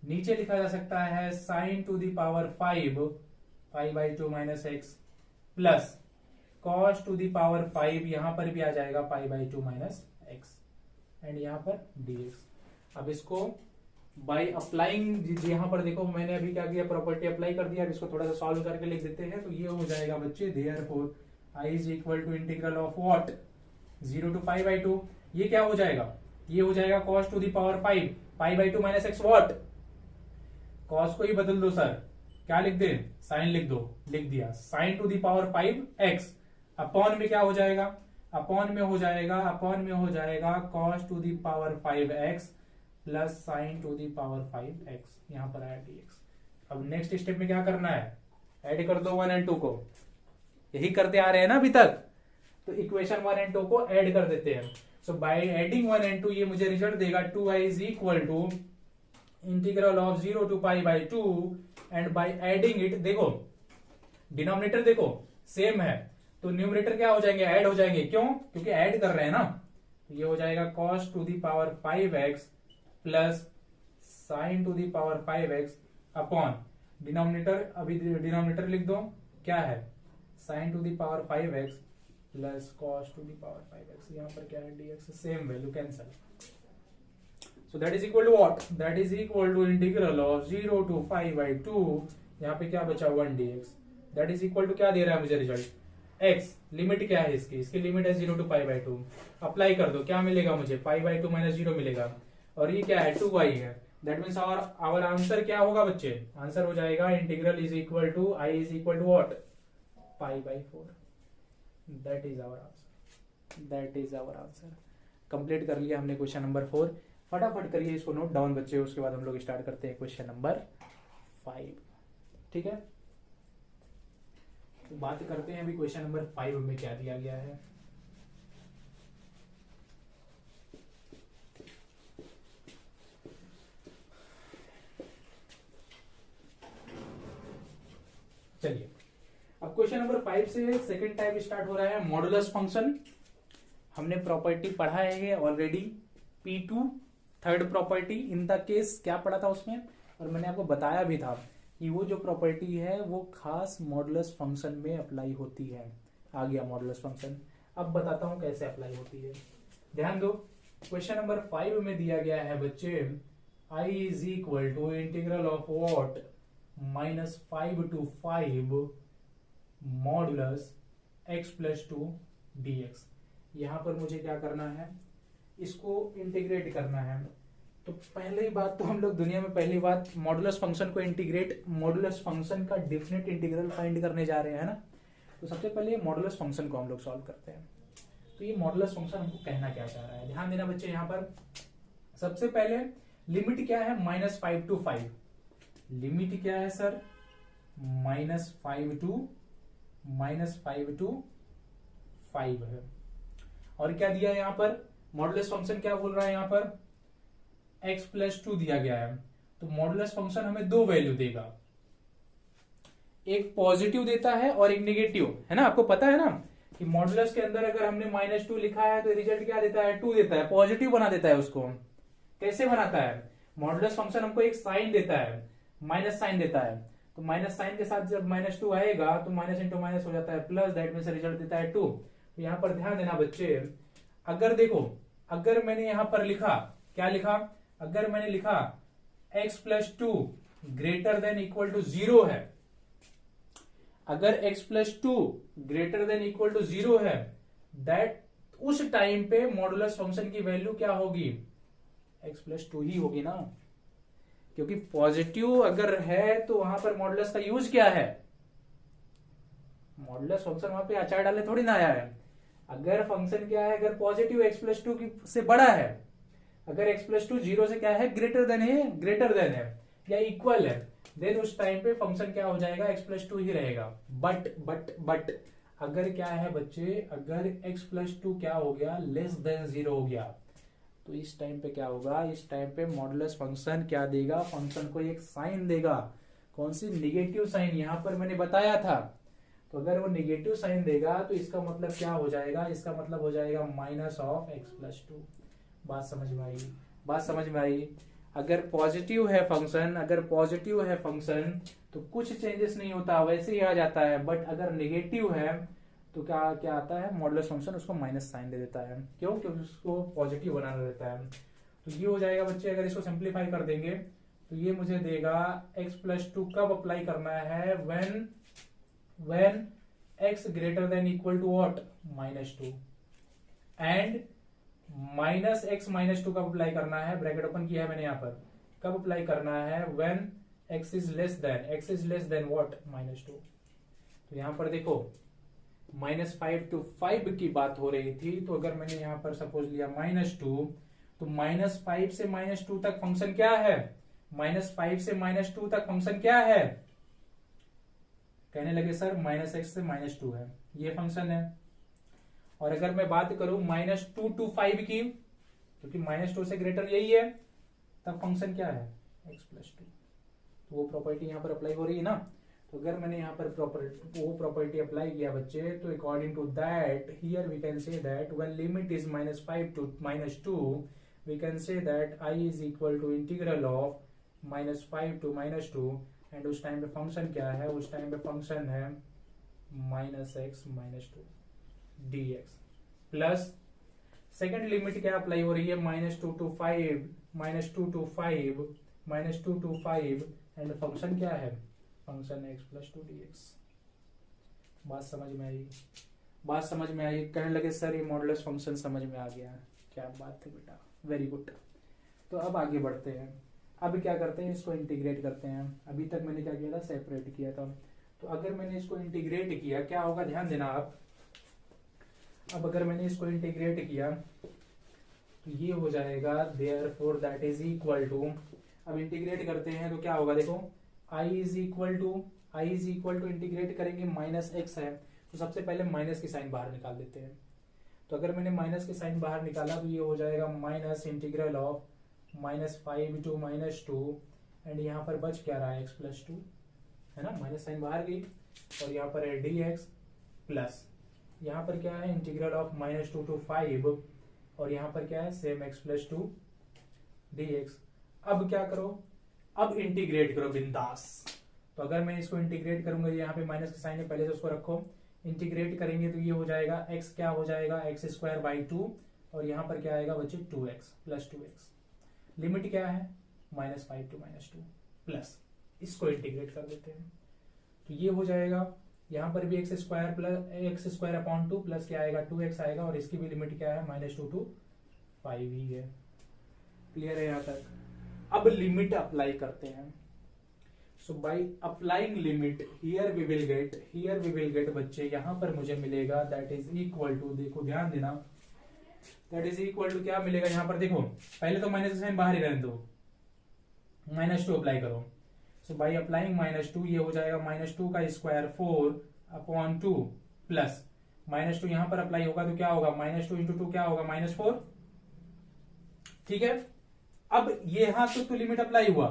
नीचे लिखा जा सकता है sine to the power 5 π/2 minus x plus cos to the power 5, यहां पर भी आ जाएगा pi by 2 minus x, and यहां पर dx। अब इसको बाई अप्लाइंग, यहां पर देखो मैंने अभी क्या किया, प्रॉपर्टी अप्लाई कर दिया। अब इसको थोड़ा सा सॉल्व करके लिख देते हैं, तो ये हो जाएगा बच्चे therefore I is equal to integral of what 0 to pi by 2। ये क्या हो जाएगा, ये हो जाएगा cos to the power 5 pi by 2 minus x what, cos को ही बदल दो सर, क्या लिख दे, साइन लिख दो, लिख दिया sine to the power 5 x, upon में क्या हो जाएगा, अपॉन में हो जाएगा cos to the power 5 x plus sine to the power 5 x, यहां पर आया dx। अब नेक्स्ट स्टेप में क्या करना है, ऐड कर दो 1 एंड 2 को, यही करते आ रहे हैं ना अभी तक, तो इक्वेशन 1 एंड 2 को ऐड कर देते हैं। सो बाय एडिंग 1 एंड 2 ये मुझे रिजल्ट देगा 2i is equal to integral of 0 to pi by 2, and by adding it, देखो डिनोमिनेटर देखो सेम है, तो न्यूमरेटर क्या हो जाएंगे, ऐड हो जाएंगे, क्यों, क्योंकि ऐड कर रहे हैं ना। ये हो जाएगा cos to the power 5x plus sine to the power 5x upon denominator, अभी डिनोमिनेटर लिख दो, क्या है sine to the power 5x plus cos to the power 5x, यहां पर क्या है dx, same value cancel. So that is equal to what, that is equal to integral of 0 to pi by 2, यहां पे क्या बचा 1 dx, that is equal to क्या दे रहा है मुझे रिजल्ट, x, लिमिट क्या है इसकी, इसकी लिमिट है 0 टू पाई बाई 2, अप्लाई कर दो, क्या मिलेगा मुझे पाई बाई 2 माइनस 0 मिलेगा, और ये क्या है 2y है, दैट मीन्स आवर आंसर क्या होगा बच्चे, आंसर हो जाएगा integral is equal to I is equal to what pi by 4, that is our answer, that is our answer. Complete कर लिया हमने क्वेश्चन नंबर 4, फटाफट करिए इसको नोट डाउन बच्चे, उसके बाद हम लोग स्टार्ट करते हैं क्वेश्चन नंबर 5, ठीक है। तो बात करते हैं अभी क्वेश्चन नंबर 5 में क्या दिया गया है। चलिए अब क्वेश्चन नंबर 5 से सेकंड टाइप स्टार्ट हो रहा है, मॉडुलस फंक्शन। हमने प्रॉपर्टी पढ़ा है already, P2 third property in the case, क्या पढ़ा था उसमें, और मैंने आपको बताया भी था कि वो जो प्रॉपर्टी है वो खास मॉडुलस फंक्शन में अप्लाई होती है। आ गया मॉडुलस फंक्शन, अब बताता हूं कैसे अप्लाई होती है। ध्यान दो, क्वेश्चन नंबर 5 में दिया गया है बच्चे i is equal to integral of what -5 to 5 modulus x plus 2 dx। यहां पर मुझे क्या करना है, इसको इंटीग्रेट करना है। तो पहली बात तो हम लोग दुनिया में पहली बात मॉडुलस फंक्शन को इंटीग्रेट, मॉडुलस फंक्शन का डेफिनेट इंटीग्रल फाइंड करने जा रहे हैं ना। तो सबसे पहले मॉडुलस फंक्शन को हम लोग सॉल्व करते हैं। तो ये मॉडुलस फंक्शन हमको कहना क्या चाह रहा है, ध्यान देना बच्चे। यहाँ पर सबसे पहले लिमिट क्या है, -5 to 5। लिमिट क्या है सर, -5 to 5 है। और क्या दिया है यहाँ पर, मॉडुलस फंक्शन क्या बोल रहा है यहाँ पर, x प्लस 2 दिया गया है। तो मॉडुलस फंक्शन हमें दो वैल्यू देगा, एक पॉजिटिव देता है और एक नेगेटिव, है ना। आपको पता है ना कि मॉडुलस के अंदर अगर हमने -2 लिखा है तो रिजल्ट क्या देता है, 2 देता है, पॉजिटिव बना देता है उसको। कैसे बनाता है, मॉडुलस फंक्शन हमको एक साइन देता है, माइनस साइन देता है। तो माइनस साइन के साथ जब -2 आएगा तो माइनस इंटू माइनस हो जाता है प्लस, दैट मींस रिजल्ट देता है 2। तो यहाँ पर ध्यान देना बच्चे, अगर देखो, अगर मैंने यहां पर लिखा, क्या लिखा, अगर मैंने लिखा x plus 2 greater than equal to 0 है, अगर x plus 2 greater than equal to 0 है, दैट उस टाइम पे मॉडुलस फंक्शन की वैल्यू क्या होगी, x प्लस 2 ही होगी ना। क्योंकि पॉजिटिव अगर है तो वहां पर मॉडुलस का यूज क्या है, मॉडुलस फंक्शन वहां पे अचार डालने थोड़ी ना आया है। अगर फंक्शन क्या है, अगर पॉजिटिव x प्लस 2 से बड़ा है, अगर x प्लस 2 0 से क्या है, ग्रेटर देन है या इक्वल है, देन उस टाइम पे फंक्शन क्या हो जाएगा, x प्लस 2 ही रहेगा। बट अगर क्या है बच्चे, अगर x प्लस 2 क्या हो गया, लेस देन 0 हो गया, तो इस टाइम पे क्या होगा, इस टाइम पे मॉडुलस फंक्शन क्या देगा, फंक्शन को एक साइन देगा। कौन सी, निगेटिव साइन, यहां पर मैंने बताया था। तो अगर वो निगेटिव साइन देगा तो इसका मतलब क्या हो जाएगा, इसका मतलब हो जाएगा -(x प्लस 2)। बात समझ में आई, बात समझ में आई। अगर पॉजिटिव है फंक्शन, अगर पॉजिटिव है फंक्शन तो कुछ चेंजेस नहीं होता, वैसे ही आ जाता है। बट अगर नेगेटिव है तो क्या क्या आता है, मॉडुलस फंक्शन उसको माइनस साइन दे देता है। क्यों? क्योंकि उसको पॉजिटिव बनाना देता है। तो ये हो जाएगा बच्चे, अगर इसको सिंप्लीफाई कर देंगे तो ये मुझे देगा x+2 कब अप्लाई करना है, when x greater than equal to what, -2, and -x-2 कब अप्लाई करना है, ब्रैकेट ओपन किया है मैंने यहाँ पर, कब अप्लाई करना है, when x is less than what, -2। तो यहाँ पर देखो -5 to 5 की बात हो रही थी, तो अगर मैंने यहाँ पर सपोज लिया -2, तो -5 से -2 तक फंक्शन क्या है, -5 से -2 तक फंक्शन क्या है, कहने लगे सर -x से -2 है, ये फंक्शन है। और अगर मैं बात करूं -2 to 5 की, क्योंकि -2 से ग्रेटर यही है, तब फंक्शन क्या है, x+2। तो वो प्रॉपर्टी यहां पर अप्लाई हो रही है ना। तो अगर मैंने यहाँ पर वो प्रॉपर्टी अप्लाई किया बच्चे, तो according to that here we can say that when limit is -5 to -2 we can say that i is equal to integral of -5 to -2, and उस टाइम पे फंक्शन क्या है, उस टाइम पे फंक्शन है -x-2 dx, plus second limit क्या apply हो रही है, -2 to 5 एंड फंक्शन क्या है, फंक्शन है x+2 dx। बात समझ में आई, बात समझ में आई। कहने लगे सर ये मॉडुलस फंक्शन समझ में आ गया, क्या बात है बेटा, वेरी गुड। तो अब आगे बढ़ते हैं, अब क्या करते हैं, इसको इंटीग्रेट करते हैं। अभी तक मैंने क्या किया था, सेपरेट किया था। तो अगर मैंने इसको इंटीग्रेट किया, क्या होगा, ध्यान देना आप। अब अगर मैंने इसको इंटीग्रेट किया तो ये हो जाएगा therefore that is equal to, अब इंटीग्रेट करते हैं तो क्या होगा, देखो i is equal to integrate करेंगे, -x है तो सबसे पहले माइनस की साइन बाहर निकाल देते हैं। तो अगर मैंने माइनस की साइन बाहर निकाला तो ये हो जाएगा minus integral of -5 to -2, and यहाँ पर बच क्या रहा है, x+2 है ना, माइनस साइन बाहर गई, और यहाँ पर है dx, प्लस यहाँ पर क्या है, इंटीग्रल ऑफ -2 to 5, और यहाँ पर क्या है, सेम x+2 dx। अब क्या करो, अब इंटीग्रेट करो बिंदास। तो अगर मैं इसको इंटीग्रेट करूंगा, यहाँ पे माइनस की साइन है, पहले से उसको रखो, इंटीग्रेट करेंगे तो ये हो जाएगा x क्या हो जाएगा, x²/2, और यहाँ पर क्या आएगा बच्चे 2x + 2x। लिमिट क्या है, -5 to -2, प्लस इसको इंटीग्रेट कर देते हैं तो ये हो जाएगा, यहाँ पर भी x² प्लस क्या आएगा, 2x आएगा, और इसकी भी लिमिट क्या है, -2 to 5 ही है। क्लियर है यहाँ तक। अब लिमिट अप्लाई करते हैं। So by applying limit here we will get बच्चे, यहां पर मुझे मिलेगा दैट इज इक्वल टू, देखो ध्यान देना, दैट इज इक्वल टू क्या मिलेगा, यहां पर देखो पहले तो माइनस साइन बाहर ही रहने दो, -2 अप्लाई करो। सो बाय अप्लाइंग -2 ये हो जाएगा -2 का स्क्वायर 4/2 प्लस -2 यहां पर अप्लाई होगा तो क्या होगा, -2 × 2 क्या होगा, -4। ठीक है, अब ये यहां तो लिमिट अप्लाई हुआ।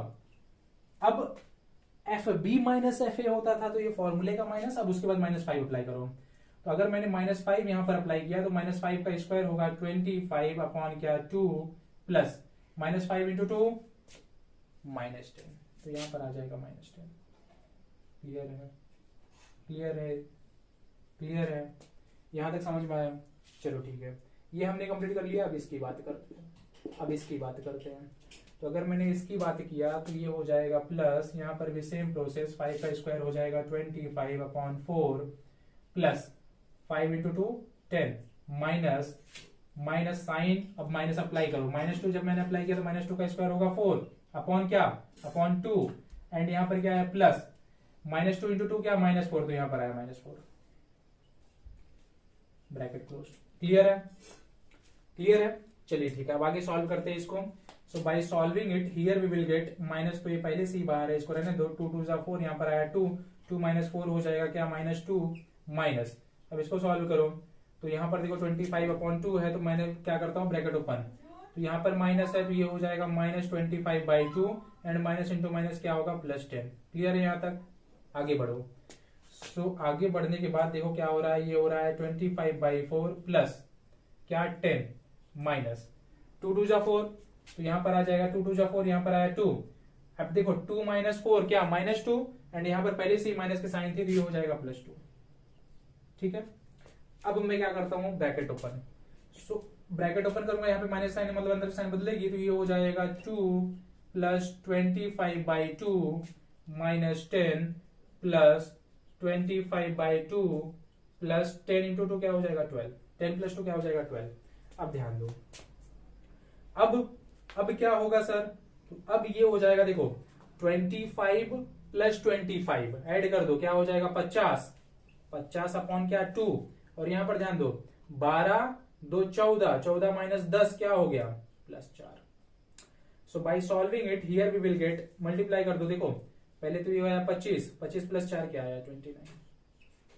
अब FB - FA होता था तो ये फॉर्मूले का माइनस, अब उसके बाद -5 अप्लाई करो। तो अगर मैंने -5 यहां पर अप्लाई किया तो -5 का स्क्वायर होगा 25/2 प्लस -5 × 2 -10, तो यहां पर आ जाएगा -10। क्लियर है, क्लियर है, क्लियर है, यहां तक समझ में आया। चलो ठीक है, ये हमने कंप्लीट कर लिया। अब इसकी बात करते हैं। तो अगर मैंने इसकी बात किया तो ये हो जाएगा प्लस, यहाँ पर भी सेम प्रोसेस, 5 का स्क्वायर हो जाएगा 25/4 प्लस 5 × 2 10 माइनस साइन, अब माइनस अप्लाई करो, -2 जब मैंने अप्लाई किया तो -2 का स्क्वायर होगा 4 अपॉन क्या, अपॉन 2, एंड यहाँ पर क्या है प्लस -2 × 2 क्या, -4, तो यहाँ पर आया -4, ब्रैकेट क्लोज। क्लियर है, क्लियर है। चलिए ठीक है, अब आगे सॉल्व करते हैं इसको। So by solving it here we will get, minus तो ये पहले से ही बाहर है, इसको रहने दो, 2 2 4, यहाँ पर आया 2 2 -4 हो जाएगा क्या, -2 माइनस। अब इसको सॉल्व करो तो यहाँ पर देखो 25/2 है, तो मैंने क्या करता हूँ, ब्रैकेट ओपन, तो यहाँ पर माइनस है तो ये हो जाएगा -25/2, एंड माइनस इंटू माइनस क्या होगा, +10। क्लियर है यहाँ तक, आगे बढ़ो। सो आगे बढ़ने के बाद देखो क्या हो रहा है, ये हो रहा है 25/4 प्लस क्या 10 माइनस 2 2 4, तो यहाँ पर आ जाएगा 2 2 4, यहाँ पर आया 2। अब देखो 2 - 4 क्या, -2, एंड यहाँ पर पहले से ही माइनस के साइन थी तो ये हो जाएगा +2। ठीक है, अब मैं क्या करता हूँ, bracket open. So bracket open करूंगा, यहाँ पे माइनस साइन मतलब अंदर साइन बदलेगी, तो ये हो जाएगा 2 plus 25/2 minus 10 plus 25/2 plus 10 into 2 क्या हो जाएगा 12, 10 प्लस 2 क्या हो जाएगा 12। अब ध्यान दो, अब क्या होगा सर, तो अब ये हो जाएगा, देखो 25 प्लस 25 ऐड कर दो, क्या हो जाएगा 50, 50 अपॉन क्या 2, और यहां पर ध्यान दो 12 2 14, 14 माइनस 10 क्या हो गया plus 4। So by solving it here we will get, multiply कर दो, देखो पहले तो ये आया 25, 25 प्लस 4 क्या आया 29।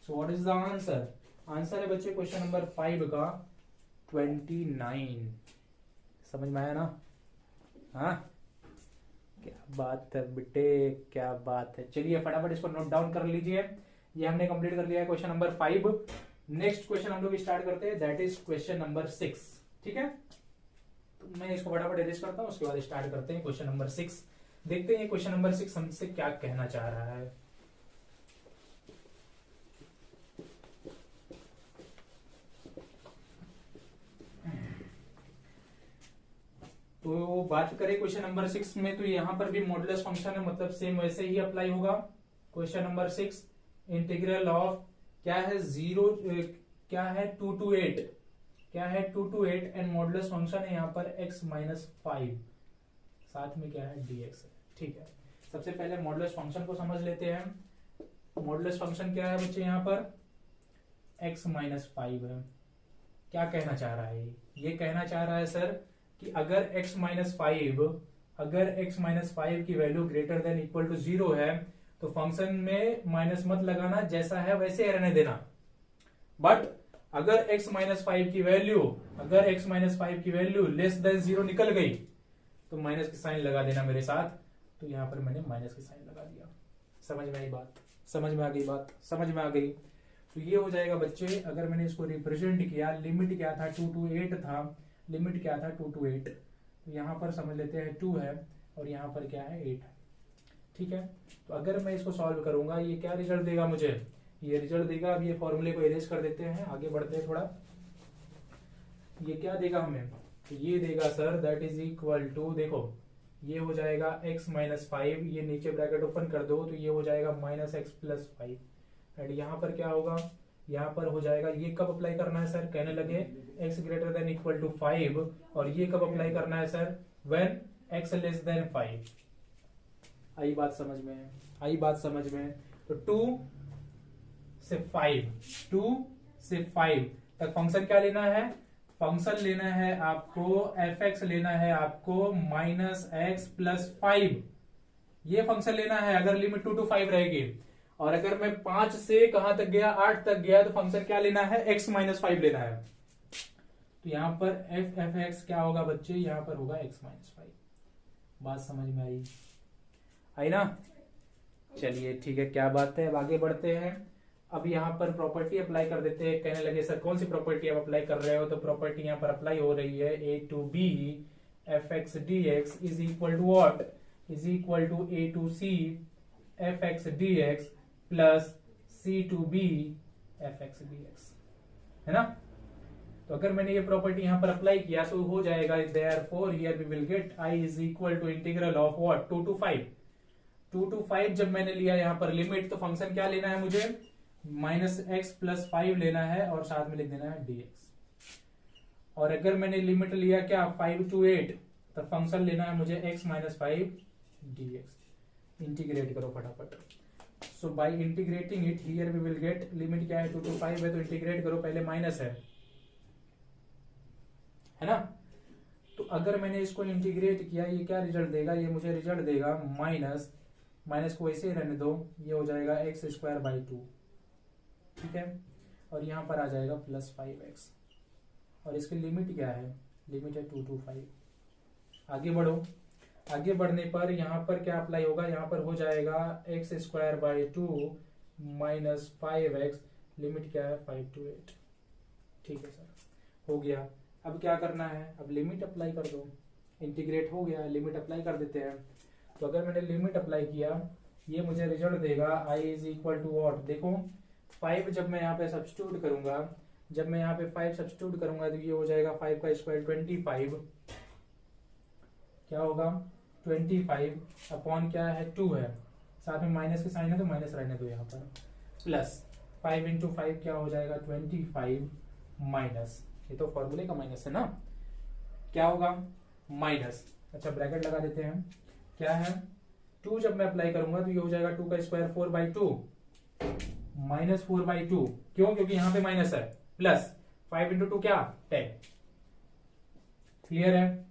So what is the answer, answer है बच्चे क्वेश्चन नंबर 5 का 29। समझ में आया ना, हाँ क्या बात है बेटे, क्या बात है। चलिए फटाफट इसको नोट डाउन कर लीजिए, ये हमने कंप्लीट कर लिया है क्वेश्चन नंबर 5। नेक्स्ट क्वेश्चन हम लोग स्टार्ट करते हैं, दैट इज क्वेश्चन नंबर 6। ठीक है, तो मैं इसको फटाफट एरेज करता हूं, उसके बाद स्टार्ट करते हैं क्वेश्चन नंबर 6। देखते हैं क्वेश्चन नंबर 6 हमसे क्या कहना चाह रहा है। तो बात करें क्वेश्चन नंबर 6 में, तो यहां पर भी मॉडुलस फंक्शन है, मतलब सेम वैसे ही अप्लाई होगा। क्वेश्चन नंबर 6 इंटीग्रल ऑफ क्या है 0 क्या है 2 to 8, क्या है 2 to 8 एंड मॉडुलस फंक्शन है यहाँ पर x माइनस 5, साथ में क्या है dx है। ठीक है, सबसे पहले मॉडुलस फंक्शन को समझ लेते हैं। मॉडुलस फंक्शन क्या है बच्चे, यहाँ पर x माइनस 5 है। क्या कहना चाह रहा है, ये कहना चाह रहा है सर कि अगर x माइनस 5, अगर x माइनस 5 की value greater than equal to 0 है तो फंक्शन में माइनस मत लगाना, जैसा है वैसे रहने देना। बट अगर x माइनस 5 की वैल्यू, अगर x माइनस 5 की वैल्यू लेस देन 0 निकल गई तो माइनस की साइन लगा देना मेरे साथ। तो यहां पर मैंने माइनस की साइन लगा दिया। समझ में आई बात, समझ में आ गई बात, समझ में आ गई। तो ये हो जाएगा बच्चे, अगर मैंने इसको रिप्रेजेंट किया, लिमिट क्या था 2 to 8 था, लिमिट क्या था 2 to 8, तो यहां पर समझ लेते हैं 2 है और यहां पर क्या है 8 है। ठीक है, तो अगर मैं इसको सॉल्व करूंगा ये क्या रिजल्ट देगा मुझे, ये रिजल्ट देगा, अब ये फॉर्मूले को इरेज कर देते हैं, आगे बढ़ते हैं थोड़ा। ये क्या देगा हमें, तो ये देगा sir that is equal to, देखो ये हो जाएगा x माइनस 5, ये नीचे ब्रैकेट ओपन कर दो तो ये हो जाएगा माइनस एक्स प्लस 5, एंड यहाँ पर क्या होगा, यहाँ पर हो जाएगा, ये कब अप्लाई करना है सर, कहने लगे x greater than equal to 5, और ये कब अप्लाई करना है sir, when x less than 5। आई बात समझ में, आई बात समझ में। तो 2 से 5 तक फंक्शन क्या लेना है, फंक्शन लेना है आपको fx लेना है आपको माइनस एक्स प्लस 5, ये फंक्शन लेना है अगर लिमिट 2 to 5 रहेगी। और अगर मैं 5 से कहां तक गया, 8 तक गया, तो फंक्शन क्या लेना है, x माइनस 5 लेना है। तो यहां पर f(x) क्या होगा बच्चे, यहां पर होगा x माइनस 5। बात समझ में आई, आई ना। चलिए ठीक है, क्या बात है, अब आगे बढ़ते हैं। अब यहाँ पर प्रॉपर्टी अप्लाई कर देते हैं। कहने लगे सर कौन सी प्रॉपर्टी आप अप्लाई कर रहे हो, तो प्रॉपर्टी यहाँ पर अप्लाई हो रही है a to b fx dx is equal to what, is equal to a to c fx dx plus c to b fx dx, है ना। तो अगर मैंने ये प्रॉपर्टी यहाँ पर अप्लाई किया तो हो जाएगा therefore here we will get i is equal to integral of what 2 to 5। 2 to 5 जब मैंने लिया यहाँ पर लिमिट, तो फंक्शन क्या लेना है मुझे, माइनस एक्स प्लस 5 लेना है और साथ में लिख देना है dx। और अगर मैंने लिमिट लिया क्या 5 to 8, तो फंक्शन लेना है मुझे x माइनस 5 dx। इंटीग्रेट करो फटाफट। So by integrating it here we will get, limit क्या है 2 to 5 है, तो इंटीग्रेट करो, पहले माइनस है ना। तो अगर मैंने इसको इंटीग्रेट किया, ये क्या रिजल्ट देगा, ये मुझे रिजल्ट देगा माइनस, माइनस को वैसे ही रहने दो, ये हो जाएगा एक्स स्क्वायर बाई 2। ठीक है, और यहां पर आ जाएगा प्लस 5x, और इसकी लिमिट क्या है, लिमिट है 2 to 5। आगे बढ़ो, आगे बढ़ने पर यहां पर क्या अप्लाई होगा, यहां पर हो जाएगा x square by 2 minus 5x, limit क्या है 5 to 8। ठीक है सर, हो गया। अब क्या करना है, अब लिमिट अप्लाई कर दो, इंटीग्रेट हो गया, लिमिट अप्लाई कर देते हैं। तो अगर मैंने लिमिट अप्लाई किया, ये मुझे रिजल्ट देगा i is equal to what, देखो 5 जब मैं यहाँ पे सब्स्टिट्यूट करूंगा जब मैं यहाँ पे 5 सब्स्टिट्यूट करूंगा तो ये हो जाएगा 5 का स्क्वायर 25, क्या होगा 25 अपॉन क्या है 2 है, साथ में माइनस के साइन है तो माइनस रहने दो यहाँ पर, प्लस 5 इंटू 5 क्या हो जाएगा 25 माइनस, ये तो फॉर्मूले का माइनस है ना, क्या होगा माइनस, अच्छा ब्रैकेट लगा देते हैं, क्या है 2 जब मैं अप्लाई करूंगा तो ये हो जाएगा 2 का स्क्वायर 4/2 माइनस 4/2, क्यों, क्योंकि यहां पे माइनस है, प्लस 5 इंटू 2 क्या 10, क्लियर है।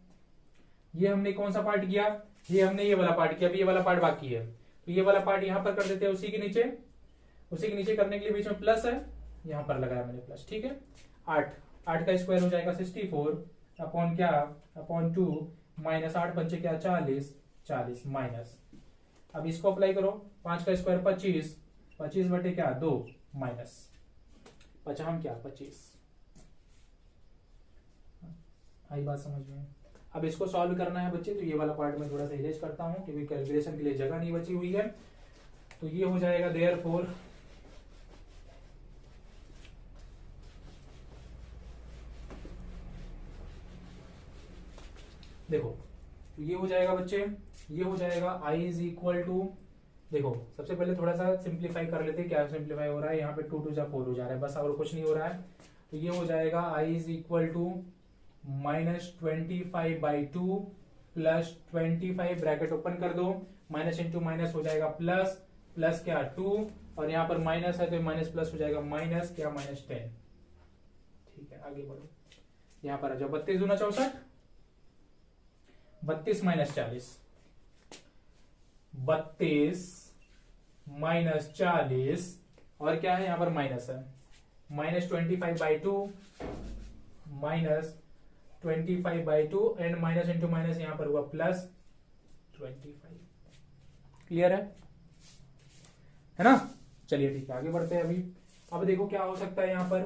ये हमने कौन सा पार्ट किया, ये हमने ये वाला पार्ट किया, अभी ये वाला पार्ट बाकी है, तो ये वाला पार्ट यहां पर कर देते हैं उसी के नीचे, उसी के नीचे करने के लिए बीच में प्लस है, यहां पर लगाया मैंने प्लस, ठीक है। 8 का स्क्वायर हो जाएगा 64 अपॉन क्या अपॉन 2 माइनस 8 पंचे क्या 40 माइनस, अब इसको अप्लाई करो, 5 का स्क्वायर 25 बटे क्या 2 माइनस 50 क्या 25, आई बात समझ में। अब इसको सॉल्व करना है बच्चे, तो ये वाला पार्ट मैं थोड़ा सा इरेज करता हूं क्योंकि कैलकुलेशन के लिए जगह नहीं बची हुई है, तो ये हो जाएगा देयरफॉर देखो, तो ये हो जाएगा बच्चे, ये हो जाएगा i इज इक्वल टू, देखो सबसे पहले थोड़ा सा सिंप्लीफाई कर लेते हैं, क्या सिंप्लीफाई हो रहा है यहाँ पे 2 2 जा 4 हो जा रहा है, बस और कुछ नहीं हो रहा है, तो ये हो जाएगा i is equal to -25/2 plus 25 bracket open कर दो, माइनस इंटू माइनस हो जाएगा प्लस, प्लस क्या 2 और यहाँ पर माइनस है तो माइनस प्लस हो जाएगा माइनस क्या -10, ठीक है आगे बढ़ो, यहाँ पर आ जाओ 32 दूना 64, 32 माइनस 40, 32 माइनस 40 और क्या है यहाँ पर माइनस है, -25/2 minus 25/2 and minus into minus यहां पर हुआ प्लस 25, क्लियर है ना। चलिए ठीक है आगे बढ़ते हैं अभी। अब देखो क्या हो सकता है यहाँ पर,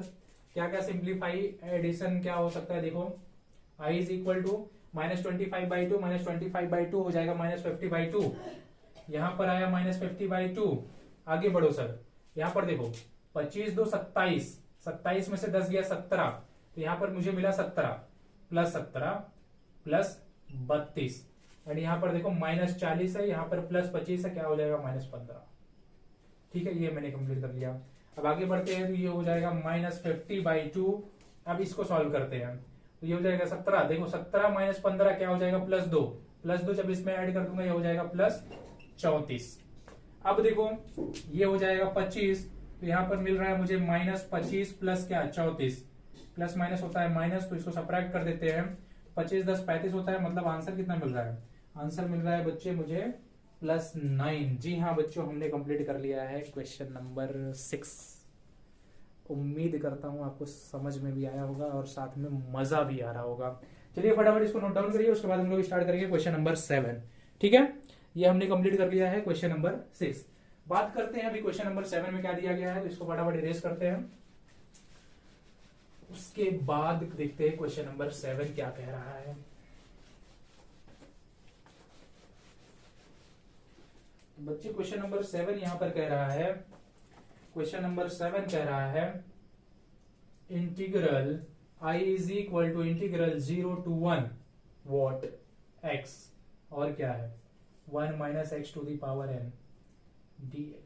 क्या क्या सिंप्लीफाई एडिशन क्या हो सकता है, देखो i इज इक्वल टू -25/2 -25/2 हो जाएगा -50/2, यहां पर आया -50/2, आगे बढ़ो सर, यहां पर देखो 25 2 27, 27 में से 10 गया 17, तो यहां पर मुझे मिला 17 प्लस 17 प्लस 32 एंड यहां पर देखो -40 है, यहां पर प्लस 25 है, क्या हो जाएगा -15, ठीक है ये मैंने कंप्लीट कर लिया। अब आगे बढ़ते हैं तो ये हो जाएगा -50/2, अब इसको सॉल्व करते हैं तो ये हो जाएगा 17, देखो 17 माइनस 15 क्या हो जाएगा +2, +2 जब इसमें ऐड कर दूंगा ये हो जाएगा +34। अब देखो ये हो जाएगा 25, तो यहां पर मिल रहा है मुझे -25 प्लस क्या 34, प्लस माइनस होता है माइनस, तो इसको सब्ट्रैक्ट कर देते हैं, 25 10 35 होता है, मतलब आंसर कितना मिल रहा है, आंसर मिल रहा है बच्चे मुझे +9। जी हाँ बच्चों हमने कंप्लीट कर लिया है क्वेश्चन नंबर 6। उम्मीद करता हूँ आपको समझ में भी आया होगा और साथ में मजा भी आ रहा होगा। चलिए फटाफट इसको नोट डाउन करिए, उसके बाद हम लोग स्टार्ट करेंगे क्वेश्चन नंबर 7, ठीक है। ये हमने कंप्लीट कर लिया है क्वेश्चन नंबर 6। बात करते हैं अभी क्वेश्चन नंबर 7 में क्या दिया गया है, तो इसको फटाफट इरेज करते हैं, उसके बाद देखते हैं क्वेश्चन नंबर 7 क्या कह रहा है। बच्चे क्वेश्चन नंबर 7 यहां पर कह रहा है, क्वेश्चन नंबर 7 कह रहा है integral i is equal to integral 0 to 1 what x और क्या है 1 minus x to the power n dx।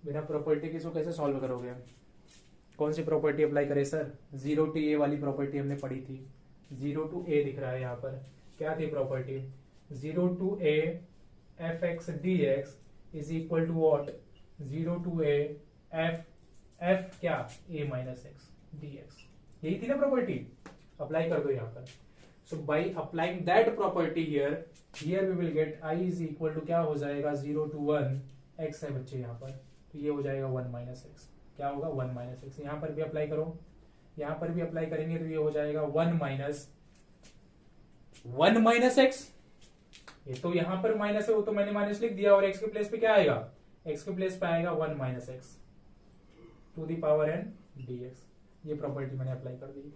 बिना प्रॉपर्टी के इसको कैसे सॉल्व करोगे, कौन सी प्रॉपर्टी अप्लाई करें सर, 0 to a वाली प्रॉपर्टी हमने पढ़ी थी, 0 to a दिख रहा है यहाँ पर, क्या थी property 0 to a fx dx is equal to what 0 to a f क्या a माइनस एक्स dx, यही थी ना प्रॉपर्टी, अप्लाई कर दो यहाँ पर। So by applying that property here we will get i is equal to क्या हो जाएगा 0 to 1 x है बच्चे यहाँ पर, तो ये हो जाएगा 1 माइनस एक्स, क्या होगा 1 माइनस एक्स, यहाँ पर भी अप्लाई करो, यहाँ पर भी अप्लाई करेंगे तो ये हो जाएगा 1 माइनस एक्स, ये तो यहाँ पर माइनस है वो तो मैंने माइनस लिख दिया, और x के प्लेस पे क्या आएगा, x के प्लेस पे आएगा 1 minus x to the power n dx। ये प्रॉपर्टी मैंने अप्लाई कर दी।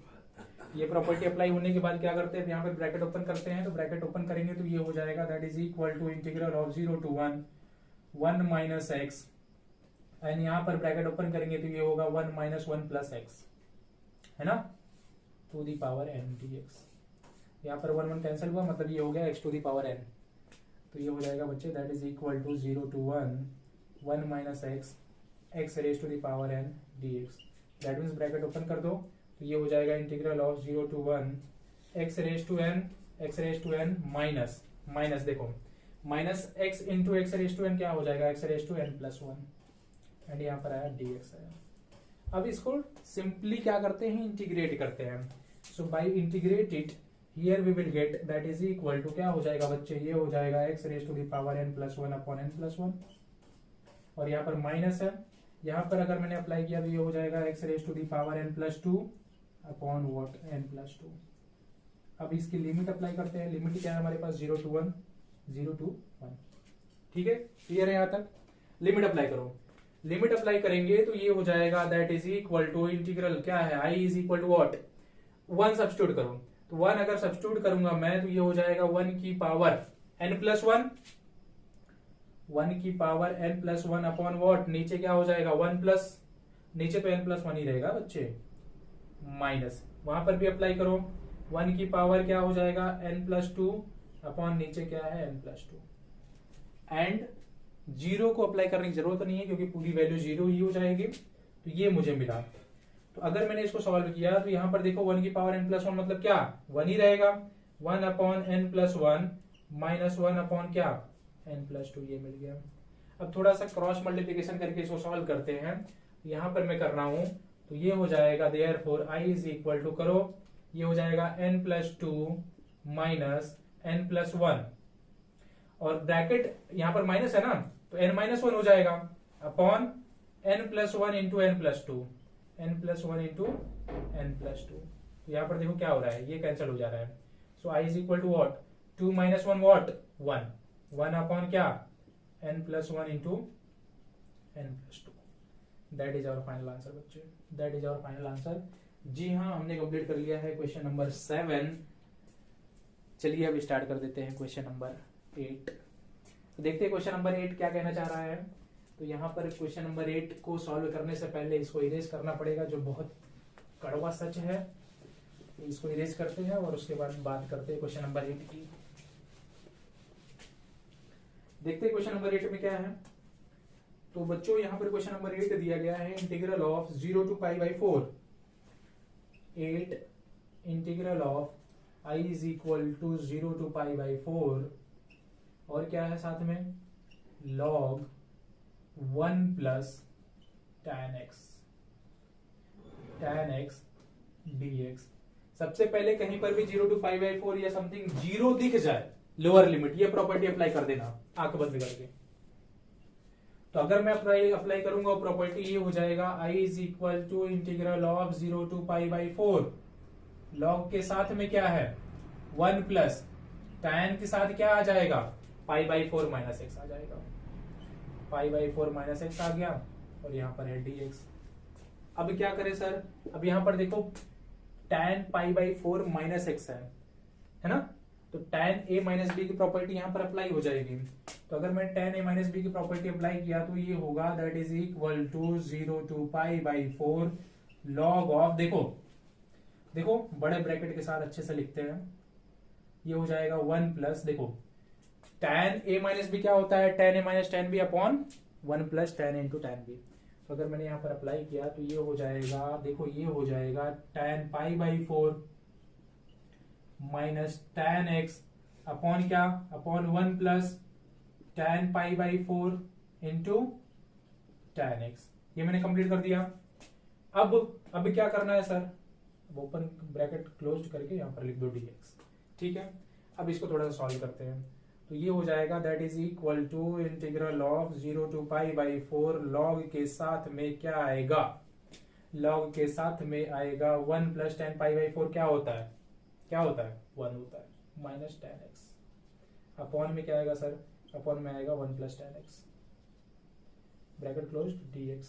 ये प्रॉपर्टी अप्लाई होने के बाद क्या करते हैं, यहाँ पर ब्रैकेट ओपन करते हैं, तो ब्रैकेट ओपन करेंगे तो ये हो जाएगा that is equal to integral of 0 to 1 1 minus x and यहाँ पर ब्रैकेट ओपन करेंगे तो ये होगा 1 माइनस 1 प्लस एक्स, है ना, to the power n d x. यहाँ पर 1 1 कैंसिल हुआ, मतलब ये हो गया x to the power n. तो ये हो जाएगा बच्चे that is equal to 0 to 1 minus x raise to the power n d x. That means bracket open कर दो तो ये हो जाएगा integral of 0 to 1 x raise to n minus देखो minus x into x raise to n क्या हो जाएगा, x raise to n plus 1 and यहाँ पर आया डी एक्स आया। अब इसको सिंपली क्या करते हैं, इंटीग्रेट करते हैं। So by integrate it here we will get that is equal to क्या हो जाएगा बच्चे, ये हो जाएगा x raise to the power n plus 1 upon n plus 1 और यहाँ पर माइनस है। यहाँ पर अगर मैंने अप्लाई किया तो ये हो जाएगा x raise to the power n plus 2 upon what n plus 2। अब इसकी लिमिट अप्लाई करते हैं। लिमिट क्या है हमारे पास, 0 to 1। ठीक है, क्लियर है यहाँ तक। लिमिट अप्लाई करो। लिमिट अप्लाई करेंगे तो ये हो जाएगा that is equal to integral क्या है, I is equal to what 1 substitute करो तो 1 अगर सब्स्टिट्यूट करूंगा मैं तो ये हो जाएगा 1 की पावर n प्लस 1 की power n plus 1 upon what, नीचे क्या हो जाएगा 1 प्लस, नीचे तो n प्लस 1 ही रहेगा बच्चे, माइनस वहां पर भी अप्लाई करो 1 की पावर क्या हो जाएगा n प्लस 2 अपॉन नीचे क्या है n प्लस 2 एंड 0 को अप्लाई करने की जरूरत नहीं है क्योंकि पूरी वैल्यू 0 ही हो जाएगी। तो ये मुझे मिला। तो अगर मैंने इसको सॉल्व किया तो यहाँ पर देखो 1 की पावर n प्लस 1 मतलब क्या 1 ही रहेगा, 1 upon n plus 1 minus 1 upon क्या n प्लस 2, ये मिल गया। अब थोड़ा सा क्रॉस मल्टीप्लीकेशन करके इसको सॉल्व करते हैं। यहाँ पर मैं कर रहा हूं तो ये हो जाएगा therefore i is equal to करो, ये हो जाएगा n plus 2 minus n plus 1 और ब्रैकेट यहाँ पर माइनस है ना तो n माइनस 1 हो जाएगा upon n plus 1 into n plus 2, n plus 1 into n plus 2। तो यहाँ पर देखो क्या हो रहा है, ये कैंसिल हो जा रहा है। So i is equal to what 2 minus 1 what 1 upon क्या n plus 1 into n plus 2। That is our final answer बच्चे, that is our final answer. जी हाँ, हमने कंप्लीट कर लिया है क्वेश्चन नंबर 7। चलिए अब स्टार्ट कर देते हैं क्वेश्चन नंबर 8। तो देखते हैं क्वेश्चन नंबर 8 क्या कहना चाह रहा है। तो यहाँ पर क्वेश्चन नंबर 8 को सॉल्व करने से पहले इसको इरेज करना पड़ेगा, जो बहुत कड़वा सच है। इसको इरेज करते हैं और उसके बाद बात करते हैं क्वेश्चन नंबर 8 की। देखते हैं क्वेश्चन नंबर 8 में क्या है। तो बच्चों यहाँ पर क्वेश्चन नंबर 8 दिया गया है integral of 0 to pi by 4। 8 integral of i is equal to 0 to pi by 4 और क्या है साथ में log 1 plus tan x dx। सबसे पहले कहीं पर भी 0 to पाई बाई 4 या समथिंग 0 दिख जाए लोअर लिमिट, ये प्रॉपर्टी अप्लाई कर देना आंख बंद करके। तो अगर मैं अप्लाई करूंगा प्रॉपर्टी, ये हो जाएगा i is equal to integral of 0 to pi by 4 log के साथ में क्या है 1 प्लस tan के साथ क्या आ जाएगा पाई बाई 4 माइनस एक्स आ जाएगा, पाई बाई 4 माइनस एक्स आ गया और यहाँ पर है dx। अब क्या करें सर, अब यहाँ पर देखो tan pi by 4 minus x है ना, तो tan a माइनस बी की प्रॉपर्टी यहाँ पर अप्लाई हो जाएगी। तो अगर मैं tan a माइनस बी की प्रॉपर्टी अप्लाई किया तो ये होगा that is equal to 0 to pi by 4 log of, देखो बड़े ब्रैकेट के साथ अच्छे से लिखते हैं, ये हो जाएगा 1 प्लस, देखो tan a माइनस बी क्या होता है tan a minus tan b upon 1 plus tan into tan b। तो अगर मैंने यहाँ पर अप्लाई किया तो ये हो जाएगा, देखो ये हो जाएगा tan pi by 4 minus tan x upon क्या upon 1 plus tan pi by 4 into tan x। ये मैंने कंप्लीट कर दिया। अब क्या करना है सर, ओपन ब्रैकेट क्लोज करके यहाँ पर लिख दो dx। ठीक है, अब इसको थोड़ा सा सॉल्व करते हैं। तो ये हो जाएगा that is equal to integral of 0 to pi by 4 log के साथ में क्या आएगा, log के साथ में आएगा 1 प्लस tan पाई बाई 4 क्या होता है 1 होता है माइनस tan x अपॉन में क्या आएगा सर, अपॉन में आएगा 1 plus tan x bracket close dx।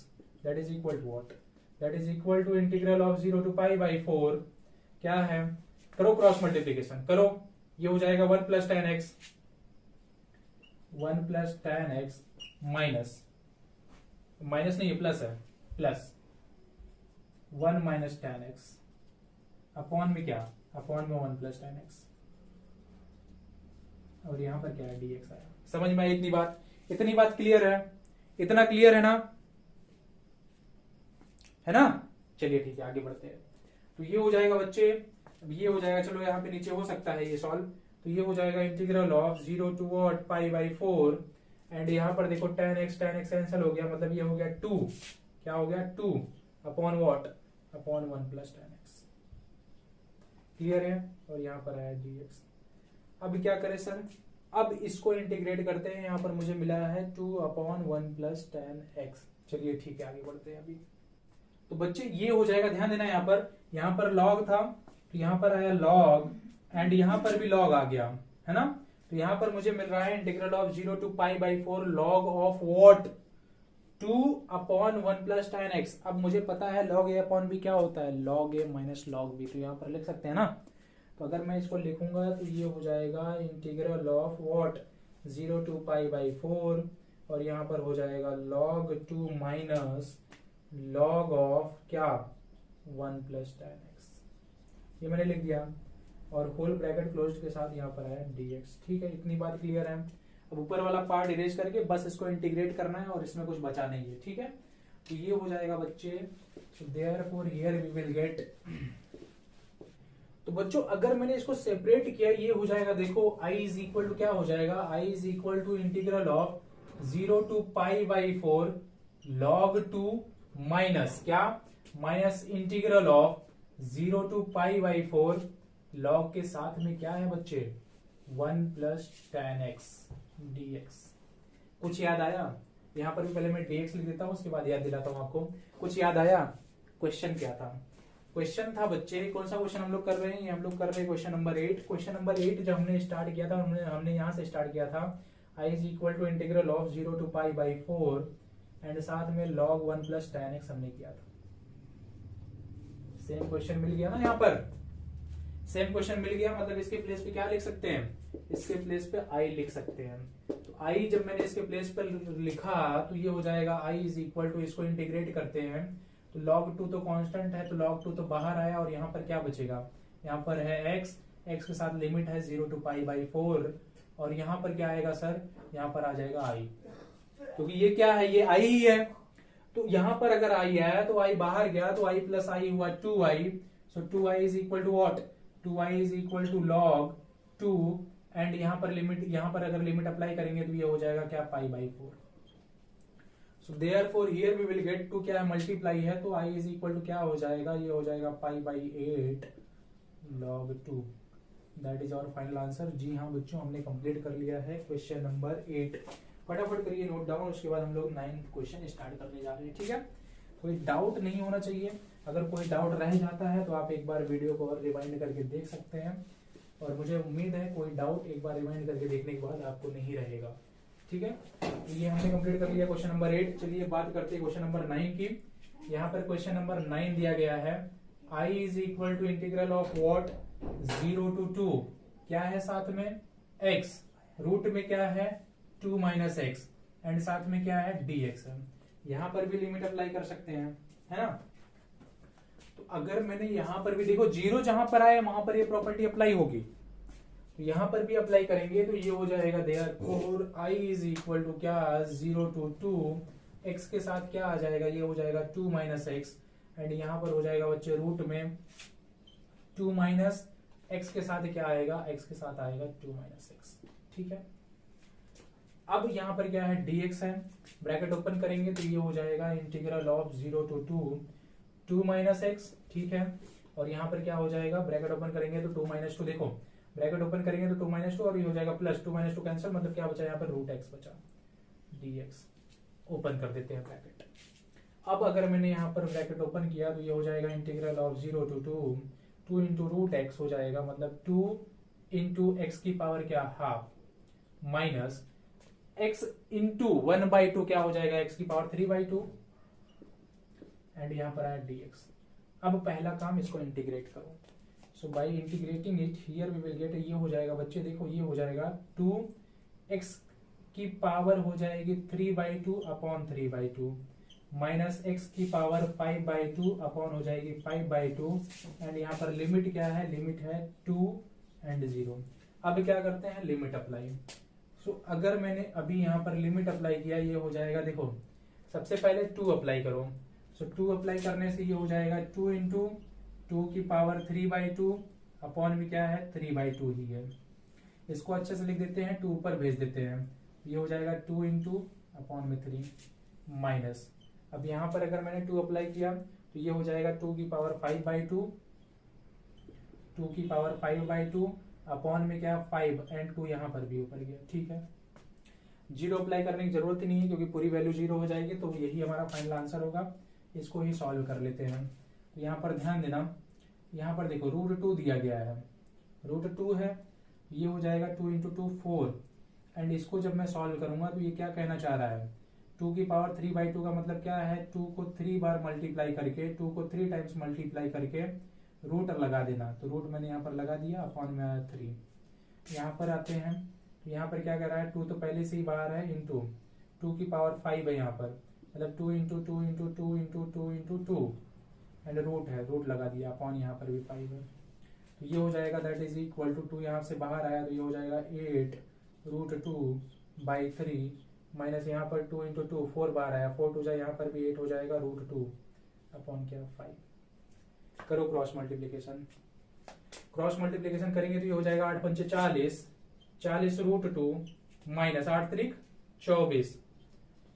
That is equal to what, that is equal to integral of 0 to pi by 4 क्या है, करो क्रॉस मल्टीप्लीकेशन करो, ये हो जाएगा 1 plus tan x minus minus नहीं है, प्लस है, plus 1 minus ten x upon में क्या, अपॉन में 1 प्लस टेन एक्स, और यहां पर क्या है, dx आया। समझ में आई इतनी बात? इतनी बात क्लियर है? इतना क्लियर है ना? है ना? चलिए ठीक है, आगे बढ़ते हैं। तो ये हो जाएगा बच्चे, अब ये हो जाएगा, चलो यहाँ पे नीचे हो सकता है ये सॉल्व, तो ये हो जाएगा integral of 0 to what pi by 4, and यहाँ पर देखो tan x कैंसिल हो गया, मतलब ये हो गया 2, क्या हो गया 2 upon what, upon 1 plus tan x. Clear है? और यहाँ पर आया dx। अब क्या करें सर, अब इसको इंटीग्रेट करते हैं, यहाँ पर मुझे मिला है 2 अपॉन 1 प्लस टेन एक्स। चलिए ठीक है, आगे बढ़ते हैं। अभी तो बच्चे ये हो जाएगा, ध्यान देना, यहाँ पर लॉग था, तो यहाँ पर आया लॉग, एंड यहाँ पर भी लॉग आ गया, है ना? तो यहाँ पर मुझे मिल रहा है integral of 0 to pi by 4 log of what, 2 upon 1 plus tan x. अब मुझे पता है लॉग ए अपॉन बी क्या होता है, लॉग ए माइनस लॉग बी, तो यहाँ पर लिख सकते हैं ना। तो अगर मैं इसको लिखूंगा तो ये हो जाएगा integral of what, 0 to pi by 4, और यहाँ पर हो जाएगा log 2 माइनस log ऑफ क्या, 1 प्लस टेन एक्स, ये मैंने लिख दिया, और होल ब्रैकेट क्लोज के साथ यहाँ पर आया dx। ठीक है, इतनी बात क्लियर है? अब ऊपर वाला पार्ट इरेज करके बस इसको इंटीग्रेट करना है, और इसमें कुछ बचा नहीं है। ठीक है, तो ये हो जाएगा बच्चे, therefore here we will get, तो बच्चों अगर मैंने इसको सेपरेट किया, ये हो जाएगा, देखो i इज इक्वल टू क्या हो जाएगा, i is equal to integral of 0 to pi by 4 log 2 minus क्या, minus integral of 0 to pi by 4 log के साथ में क्या है बच्चे, 1 प्लस टेन एक्स dx। कुछ याद आया? यहां पर भी पहले मैं dx लिख देता हूं, उसके बाद याद दिलाता हूं आपको। कुछ याद आया? क्वेश्चन क्या था? क्वेश्चन था बच्चे, कौन सा क्वेश्चन हम लोग कर रहे हैं, हम लोग कर रहे हैं क्वेश्चन नंबर 8। क्वेश्चन नंबर 8 जब हमने स्टार्ट किया था, हमने यहां से स्टार्ट किया था, i is equal to integral of 0 to pi by 4, and साथ में log 1 प्लस टेन एक्स हमने किया था। सेम क्वेश्चन मिल गया ना, यहाँ पर सेम क्वेश्चन मिल गया, मतलब इसके प्लेस पे क्या लिख सकते हैं, इसके प्लेस पे i लिख सकते हैं। तो i जब मैंने इसके प्लेस पर लिखा तो ये हो जाएगा i इज इक्वल टू, इसको इंटीग्रेट करते हैं तो log 2 तो कांस्टेंट है, तो log 2 तो बाहर आया, और यहाँ पर क्या बचेगा, यहाँ पर है x के साथ लिमिट है 0 टू पाई बाई 4, और यहाँ पर क्या आएगा सर, यहाँ पर आ जाएगा i, क्योंकि ये क्या है, ये i ही है। तो यहाँ पर अगर i आया तो i बाहर गया, तो i प्लस i हुआ 2i, so 2i is equal to what, 2i is equal to log 2, and यहाँ पर लिमिट, यहाँ पर अगर लिमिट अप्लाई करेंगे तो ये हो जाएगा क्या, पाई by 4। So therefore here we will get to क्या है, मल्टीप्लाई है, तो i इज इक्वल टू क्या हो जाएगा, ये हो जाएगा pi by 8 log 2। That is our final answer. जी हाँ बच्चों, हमने कंप्लीट कर लिया है क्वेश्चन नंबर 8। फटाफट करिए नोट डाउन, उसके बाद हम लोग 9th क्वेश्चन स्टार्ट करने जा रहे हैं। ठीक है, कोई डाउट नहीं होना चाहिए, अगर कोई डाउट रह जाता है तो आप एक बार वीडियो को और रिवाइंड करके देख सकते हैं, और मुझे उम्मीद है कोई डाउट एक बार रिवाइंड करके देखने के बाद आपको नहीं रहेगा। ठीक है, तो ये हमने कंप्लीट कर लिया क्वेश्चन नंबर 8। चलिए बात करते हैं क्वेश्चन नंबर 9 की। यहाँ पर क्वेश्चन नंबर 9 दिया गया है, i is equal to integral of what, 0 to 2 क्या है, साथ में x, रूट में क्या है 2 माइनस एक्स, एंड साथ में क्या है dx है। यहाँ पर भी लिमिट अप्लाई कर सकते हैं, है ना? तो अगर मैंने यहाँ पर भी देखो 0 जहां पर आए वहां पर ये प्रॉपर्टी अप्लाई होगी, तो यहाँ पर भी अप्लाई करेंगे, तो ये हो जाएगा therefore i is equal to क्या, 0 टू 2, x के साथ क्या आ जाएगा, ये हो जाएगा 2 माइनस एक्स, एंड यहाँ पर हो जाएगा बच्चे रूट में 2 माइनस एक्स के साथ क्या आएगा, x के साथ आएगा 2 माइनस एक्स। ठीक है, अब यहाँ पर क्या है, dx है, ब्रैकेट ओपन करेंगे तो ये हो जाएगा integral of 0 to 2 minus x. ठीक है, और यहाँ पर क्या हो जाएगा, ब्रैकेट ओपन करेंगे तो 2 माइनस 2, देखो ब्रैकेट ओपन करेंगे तो 2 माइनस 2, और ये हो जाएगा प्लस 2 माइनस 2 कैंसिल, मतलब क्या बचा यहाँ पर, रूट एक्स बचा, dx। ओपन कर देते हैं ब्रैकेट। अब अगर मैंने यहाँ पर ब्रैकेट ओपन किया तो ये हो जाएगा integral of 0 to 2 into root x हो जाएगा, मतलब 2 इंटू एक्स की पावर क्या, हाफ, माइनस x इंटू 1/2 क्या हो जाएगा, x की पावर 3/2, एंड यहाँ पर आया dx। अब पहला काम, इसको इंटीग्रेट करो, so by integrating it here we will get, ये हो जाएगा बच्चे, देखो ये हो जाएगा 2x की पावर हो जाएगी 3/2 अपॉन 3/2, माइनस एक्स की पावर 5/2 अपॉन हो जाएगी 5/2 एंड यहाँ पर लिमिट क्या है, लिमिट है 2 एंड 0। अब क्या करते हैं, लिमिट अप्लाई। सो अगर मैंने अभी यहाँ पर लिमिट अप्लाई किया, ये हो जाएगा, देखो सबसे पहले 2 अप्लाई करो। सो 2 अप्लाई करने से ये हो जाएगा 2 इंटू 2 की पावर 3/2 अपॉन में क्या है 3/2 ही है। इसको अच्छे से लिख देते हैं, 2 ऊपर भेज देते हैं, ये हो जाएगा 2 इंटू अपॉन में 3 माइनस। अब यहाँ पर अगर मैंने 2 अप्लाई किया तो ये हो जाएगा 2 की पावर 5/2, 2 की पावर 5/2 अपॉन में क्या 5 एंड 2 यहाँ पर भी ऊपर गया, ठीक है। 0 अप्लाई करने की जरूरत ही नहीं है क्योंकि पूरी वैल्यू 0 हो जाएगी, तो यही हमारा फाइनल आंसर होगा। इसको ही सॉल्व कर लेते हैं। तो यहाँ पर ध्यान देना, यहाँ पर देखो √2 दिया गया है, √2 है, ये हो जाएगा 2 इंटू 2 4 एंड इसको जब मैं सॉल्व करूंगा तो ये क्या कहना चाह रहा है, 2 की पावर 3/2 का मतलब क्या है, 2 को 3 बार मल्टीप्लाई करके, 2 को 3 टाइम्स मल्टीप्लाई करके रूट लगा देना। तो रूट मैंने यहाँ पर लगा दिया, अपॉन में आया 3। यहाँ पर आते हैं तो यहाँ पर क्या कर रहा है, 2 तो पहले से ही बाहर है, इंटू 2 की पावर 5 है यहाँ पर, मतलब 2 into 2 into 2 into 2 into 2 and root है, रूट लगा दिया, अपॉन यहाँ पर भी 5 है। तो ये हो जाएगा दैट इज इक्वल टू 2 यहाँ से बाहर आया तो ये हो जाएगा 8√2/3 माइनस यहाँ पर 2 इंटू 2 4 बार आया, 4 टू जाए यहाँ पर भी 8 हो जाएगा √2 अपॉन क्या 5। करो क्रॉस मल्टीप्लीकेशन, क्रॉस मल्टीप्लीकेशन करेंगे तो ये हो जाएगा 8 पंचे 40, 40√2 माइनस 8 त्रिक 24,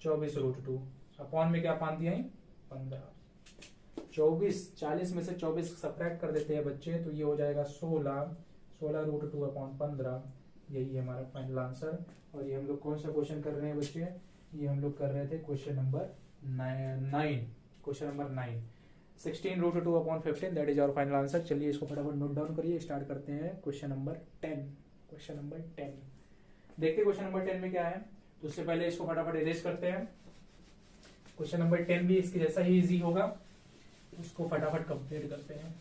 24√2 अपॉन में क्या 5 दिया 15, 24, 40 में से 24 सब्ट्रैक्ट कर देते हैं बच्चे, तो ये हो जाएगा 16, 16√2 अपॉन 15। यही है हमारा फाइनल आंसर। और ये हम लोग कौन सा क्वेश्चन कर रहे हैं बच्चे, ये हम लोग कर रहे थे question number 9, question number 9, 16√2 upon 15, that is our final answer. चलिए इसको फटाफट नोट डाउन करिए, स्टार्ट करते हैं क्वेश्चन नंबर 10। क्वेश्चन नंबर 10 देखते हैं क्वेश्चन नंबर 10 में क्या है। तो उससे पहले इसको फटाफट इरेज करते हैं। क्वेश्चन नंबर 10 भी इसके जैसा ही इजी होगा, उसको फटाफट कंप्लीट करते हैं।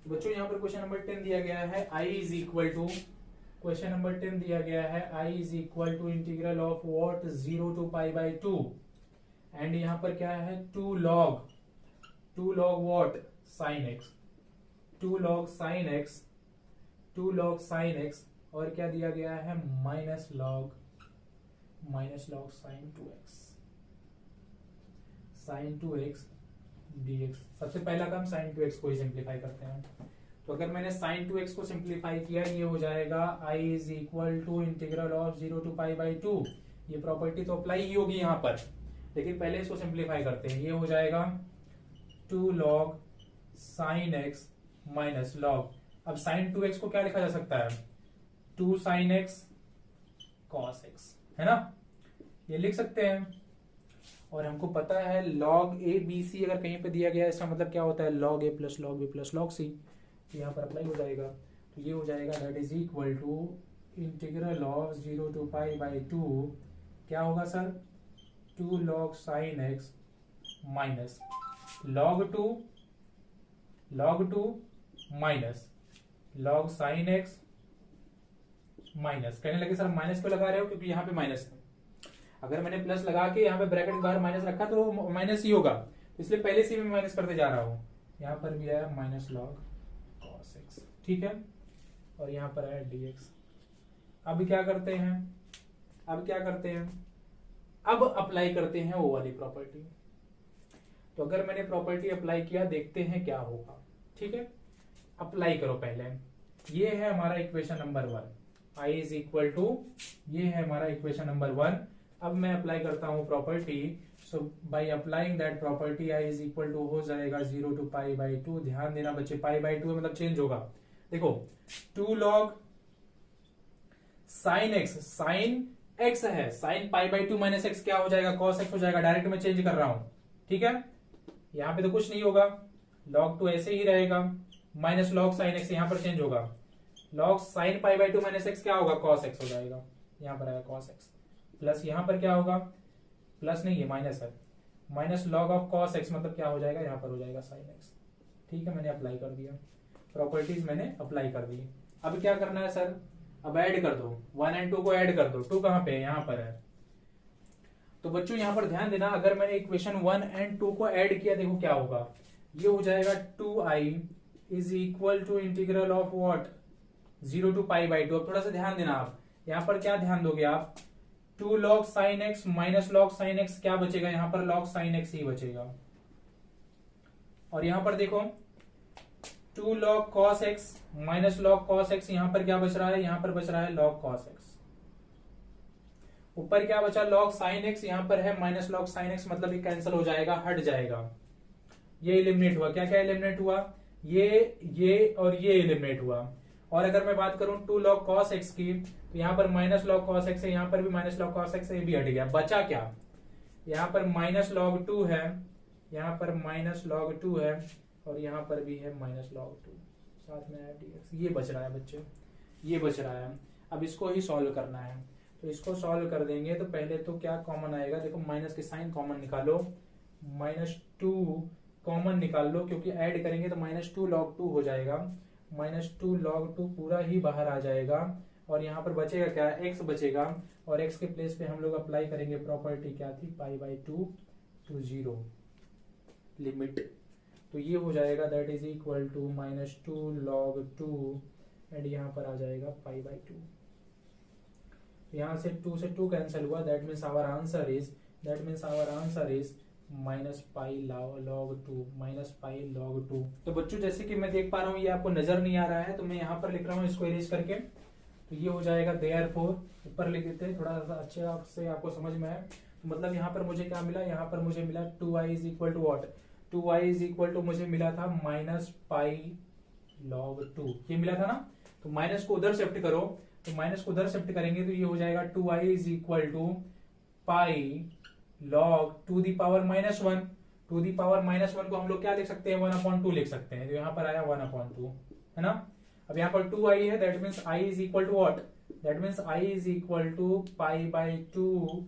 तो बच्चों यहाँ पर क्वेश्चन नंबर 10 दिया गया है, I is equal to, question number 10 दिया गया है I is equal to integral of what 0 to π/2 एंड यहाँ पर क्या है 2 log what sin x, 2 log sin x, 2 log sin x और क्या दिया गया है minus log sin 2x dx। सबसे पहला काम sin 2x को ही सिंप्लीफाई करते हैं। तो अगर मैंने sin 2x को सिंप्लीफाई किया, ये हो जाएगा I is equal to integral of 0 to π/2। ये प्रॉपर्टी तो अप्लाई ही होगी यहाँ पर, लेकिन पहले इसको सिंप्लीफाई करते हैं। ये हो जाएगा 2 log sin x minus log, अब sin 2x को क्या लिखा जा सकता है 2 sin x cos x, है ना, ये लिख सकते हैं। और हमको पता है log a b c अगर कहीं पे दिया गया है, इसका मतलब क्या होता है log a plus log b plus log c, तो यहाँ पर अप्लाई हो जाएगा। तो ये हो जाएगा that is equal to integral of 0 to π/2 क्या होगा sir 2 log sin x minus log 2 minus log sin x minus. कहने लगे सर माइनस क्यों लगा रहे हो, क्योंकि यहाँ पे माइनस है, अगर मैंने प्लस लगा के यहाँ पे ब्रैकेट के बाहर माइनस रखा तो माइनस ही होगा, इसलिए पहले से मैं माइनस करते जा रहा हूँ। यहाँ पर भी आया माइनस लॉग cos x, ठीक है, और यहाँ पर आया dx। अब क्या करते हैं, अब अप्लाई करते हैं वो वाली प्रॉपर्टी। तो अगर मैंने प्रॉपर्टी अप्लाई किया, देखते हैं क्या होगा, ठीक है। अप्लाई करो पहले, ये है हमारा equation number 1, I is equal to, ये है हमारा इक्वेशन नंबर 1। अब मैं अप्लाई करता हूं property, so by applying that property I is equal to हो जाएगा 0 टू π/2। ध्यान देना बच्चे, π/2 मतलब चेंज होगा। देखो 2 log sin x है, sin π/2 माइनस x क्या हो जाएगा cos x हो जाएगा, डायरेक्ट मैं चेंज कर रहा हूं, ठीक है। यहाँ पे तो कुछ नहीं होगा, log 2 ऐसे ही रहेगा, माइनस log sin x यहाँ पर चेंज होगा, log sin π/2 माइनस x क्या होगा cos x हो जाएगा, यहाँ पर आएगा cos x, प्लस यहाँ पर क्या होगा, प्लस नहीं है माइनस है, minus log of cos x मतलब क्या हो जाएगा, यहाँ पर हो जाएगा sin x, ठीक है। मैंने अप्लाई कर दिया, प्रॉपर्टीज मैंने अप्लाई कर दी। अब क्या करना है सर, अब ऐड कर दो, 1 एंड 2 को ऐड कर दो। 2 कहाँ पे है, यहाँ पर है, तो बच्चों यहाँ पर ध्यान देना, अगर मैंने इक्वेशन 1 एंड 2 को ऐड किया, देखो क्या होगा, ये हो जाएगा 2i is equal to integral of what 0 to pi by 2। अब थोड़ा सा ध्यान देना, आप यहाँ पर क्या ध्यान दोगे आप, 2 log sin x minus log sin x, क्या बचेगा यहाँ पर log sin x ही बचेगा। और यहाँ पर देखो 2 log cos x minus log cos x, यहाँ पर क्या बच रहा है, यहाँ पर बच रहा है log cos x। ऊपर क्या बचा log sin x, यहाँ पर है माइनस log sin x, मतलब ये कैंसिल हो जाएगा, हट जाएगा। ये एलिमिनेट हुआ, क्या क्या एलिमिनेट हुआ, ये और ये एलिमिनेट हुआ। और अगर मैं बात करूं 2 log cos x की, तो यहाँ पर माइनस log cos x है, यहाँ पर भी माइनस log cos x है, ये भी हट गया। बचा क्या, यहाँ पर माइनस log 2 है, यहाँ पर माइनस log 2 है, और यहाँ पर भी है माइनस log 2, साथ में dx। ये बच रहा है बच्चे, ये बच रहा है। अब इसको ही सॉल्व करना है, तो इसको सॉल्व कर देंगे। तो पहले तो क्या कॉमन आएगा, देखो माइनस के साइन कॉमन निकालो, -2 कॉमन निकाल लो, क्योंकि ऐड करेंगे तो -2 log 2 हो जाएगा, -2 log 2 पूरा ही बाहर आ जाएगा। और यहाँ पर बचेगा क्या, x बचेगा, और x के प्लेस पे हम लोग अप्लाई करेंगे प्रॉपर्टी, क्या थी, पाई बाई 2 टू 0 लिमिट। तो ये हो जाएगा that is equal to -2 log 2 and यहाँ पर आ जाएगा पाई बाई 2। यहाँ से 2 से 2 कैंसिल हुआ, that means our answer is minus pi log 2। तो बच्चों जैसे कि मैं देख पा रहा हूँ ये आपको नजर नहीं आ रहा है, तो मैं यहाँ पर लिख रहा हूँ इसको इरेज करके। तो ये हो जाएगा देयरफॉर, ऊपर लिख देते हैं थोड़ा सा अच्छे से आपको समझ में आए। तो मतलब यहाँ पर मुझे क्या मिला, यहाँ पर मुझे मिला 2i is equal to what, 2i is equal to मुझे मिला था माइनस पाई log 2, ये मिला था ना। तो माइनस को उधर शिफ्ट करो, तो माइनस को उधर शिफ्ट करेंगे तो ये हो जाएगा 2i is equal to pi log to the power -1। To the power -1 को हम लोग क्या लिख सकते हैं, 1/2 लिख सकते हैं। तो यहाँ पर आया 1/2, है ना। अब यहाँ पर 2i है, that means i is equal to what, that means i is equal to pi by 2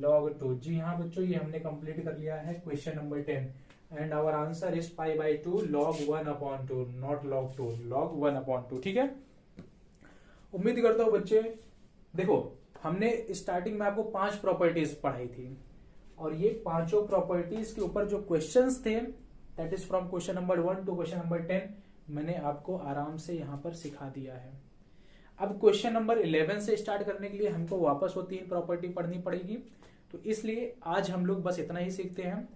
log 2। जी हाँ बच्चों, ये हमने कंप्लीट कर लिया है question number 10 and our answer is pi by 2 log 1/2, not log 2, log 1/2। ठीक है, उम्मीद करता हूँ बच्चे, देखो हमने स्टार्टिंग में आपको 5 प्रॉपर्टीज पढ़ाई थी, और ये पांचों प्रॉपर्टीज के ऊपर जो क्वेश्चंस थे, that is from question number 1 to question number 10, मैंने आपको आराम से यहाँ पर सिखा दिया है। अब क्वेश्चन नंबर 11 से स्टार्ट करने के लिए हमको वापस वो 3 प्रॉपर्टी पढ़नी पड़ेगी, तो इसलिए आज हम लोग बस इतना ही सीखते हैं।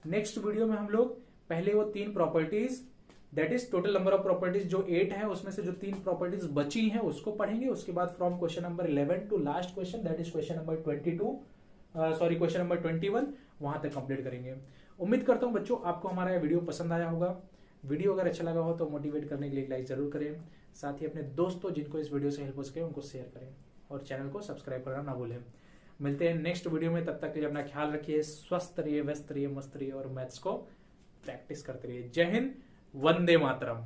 नेक्स्ट वीडियो में हम लोग पहले वो 3 properties, that is total number of properties जो 8 है, उसमें से जो 3 प्रॉपर्टीज बची हैं उसको पढ़ेंगे। उसके बाद from question number 11 to last question, that is question number 21, वहां तक कंप्लीट करेंगे। उम्मीद करता हूं बच्चों आपको हमारा यह वीडियो पसंद आया होगा। वीडियो अगर अच्छा लगा हो तो मोटिवेट करने के लिए एक लाइक जरूर करें, साथ ही अपने दोस्तों जिनको इस वीडियो से हेल्प हो सके उनको शेयर करें, और चैनल को सब्सक्राइब करना ना भूलें। मिलते हैं नेक्स्ट वीडियो में, तब तक के लिए अपना ख्याल रखिए, स्वस्थ रहिए, व्यस्त रहिए, मस्त रहिए, और मैथ्स को प्रैक्टिस करते रहिए। जय हिंद, वंदे मातरम।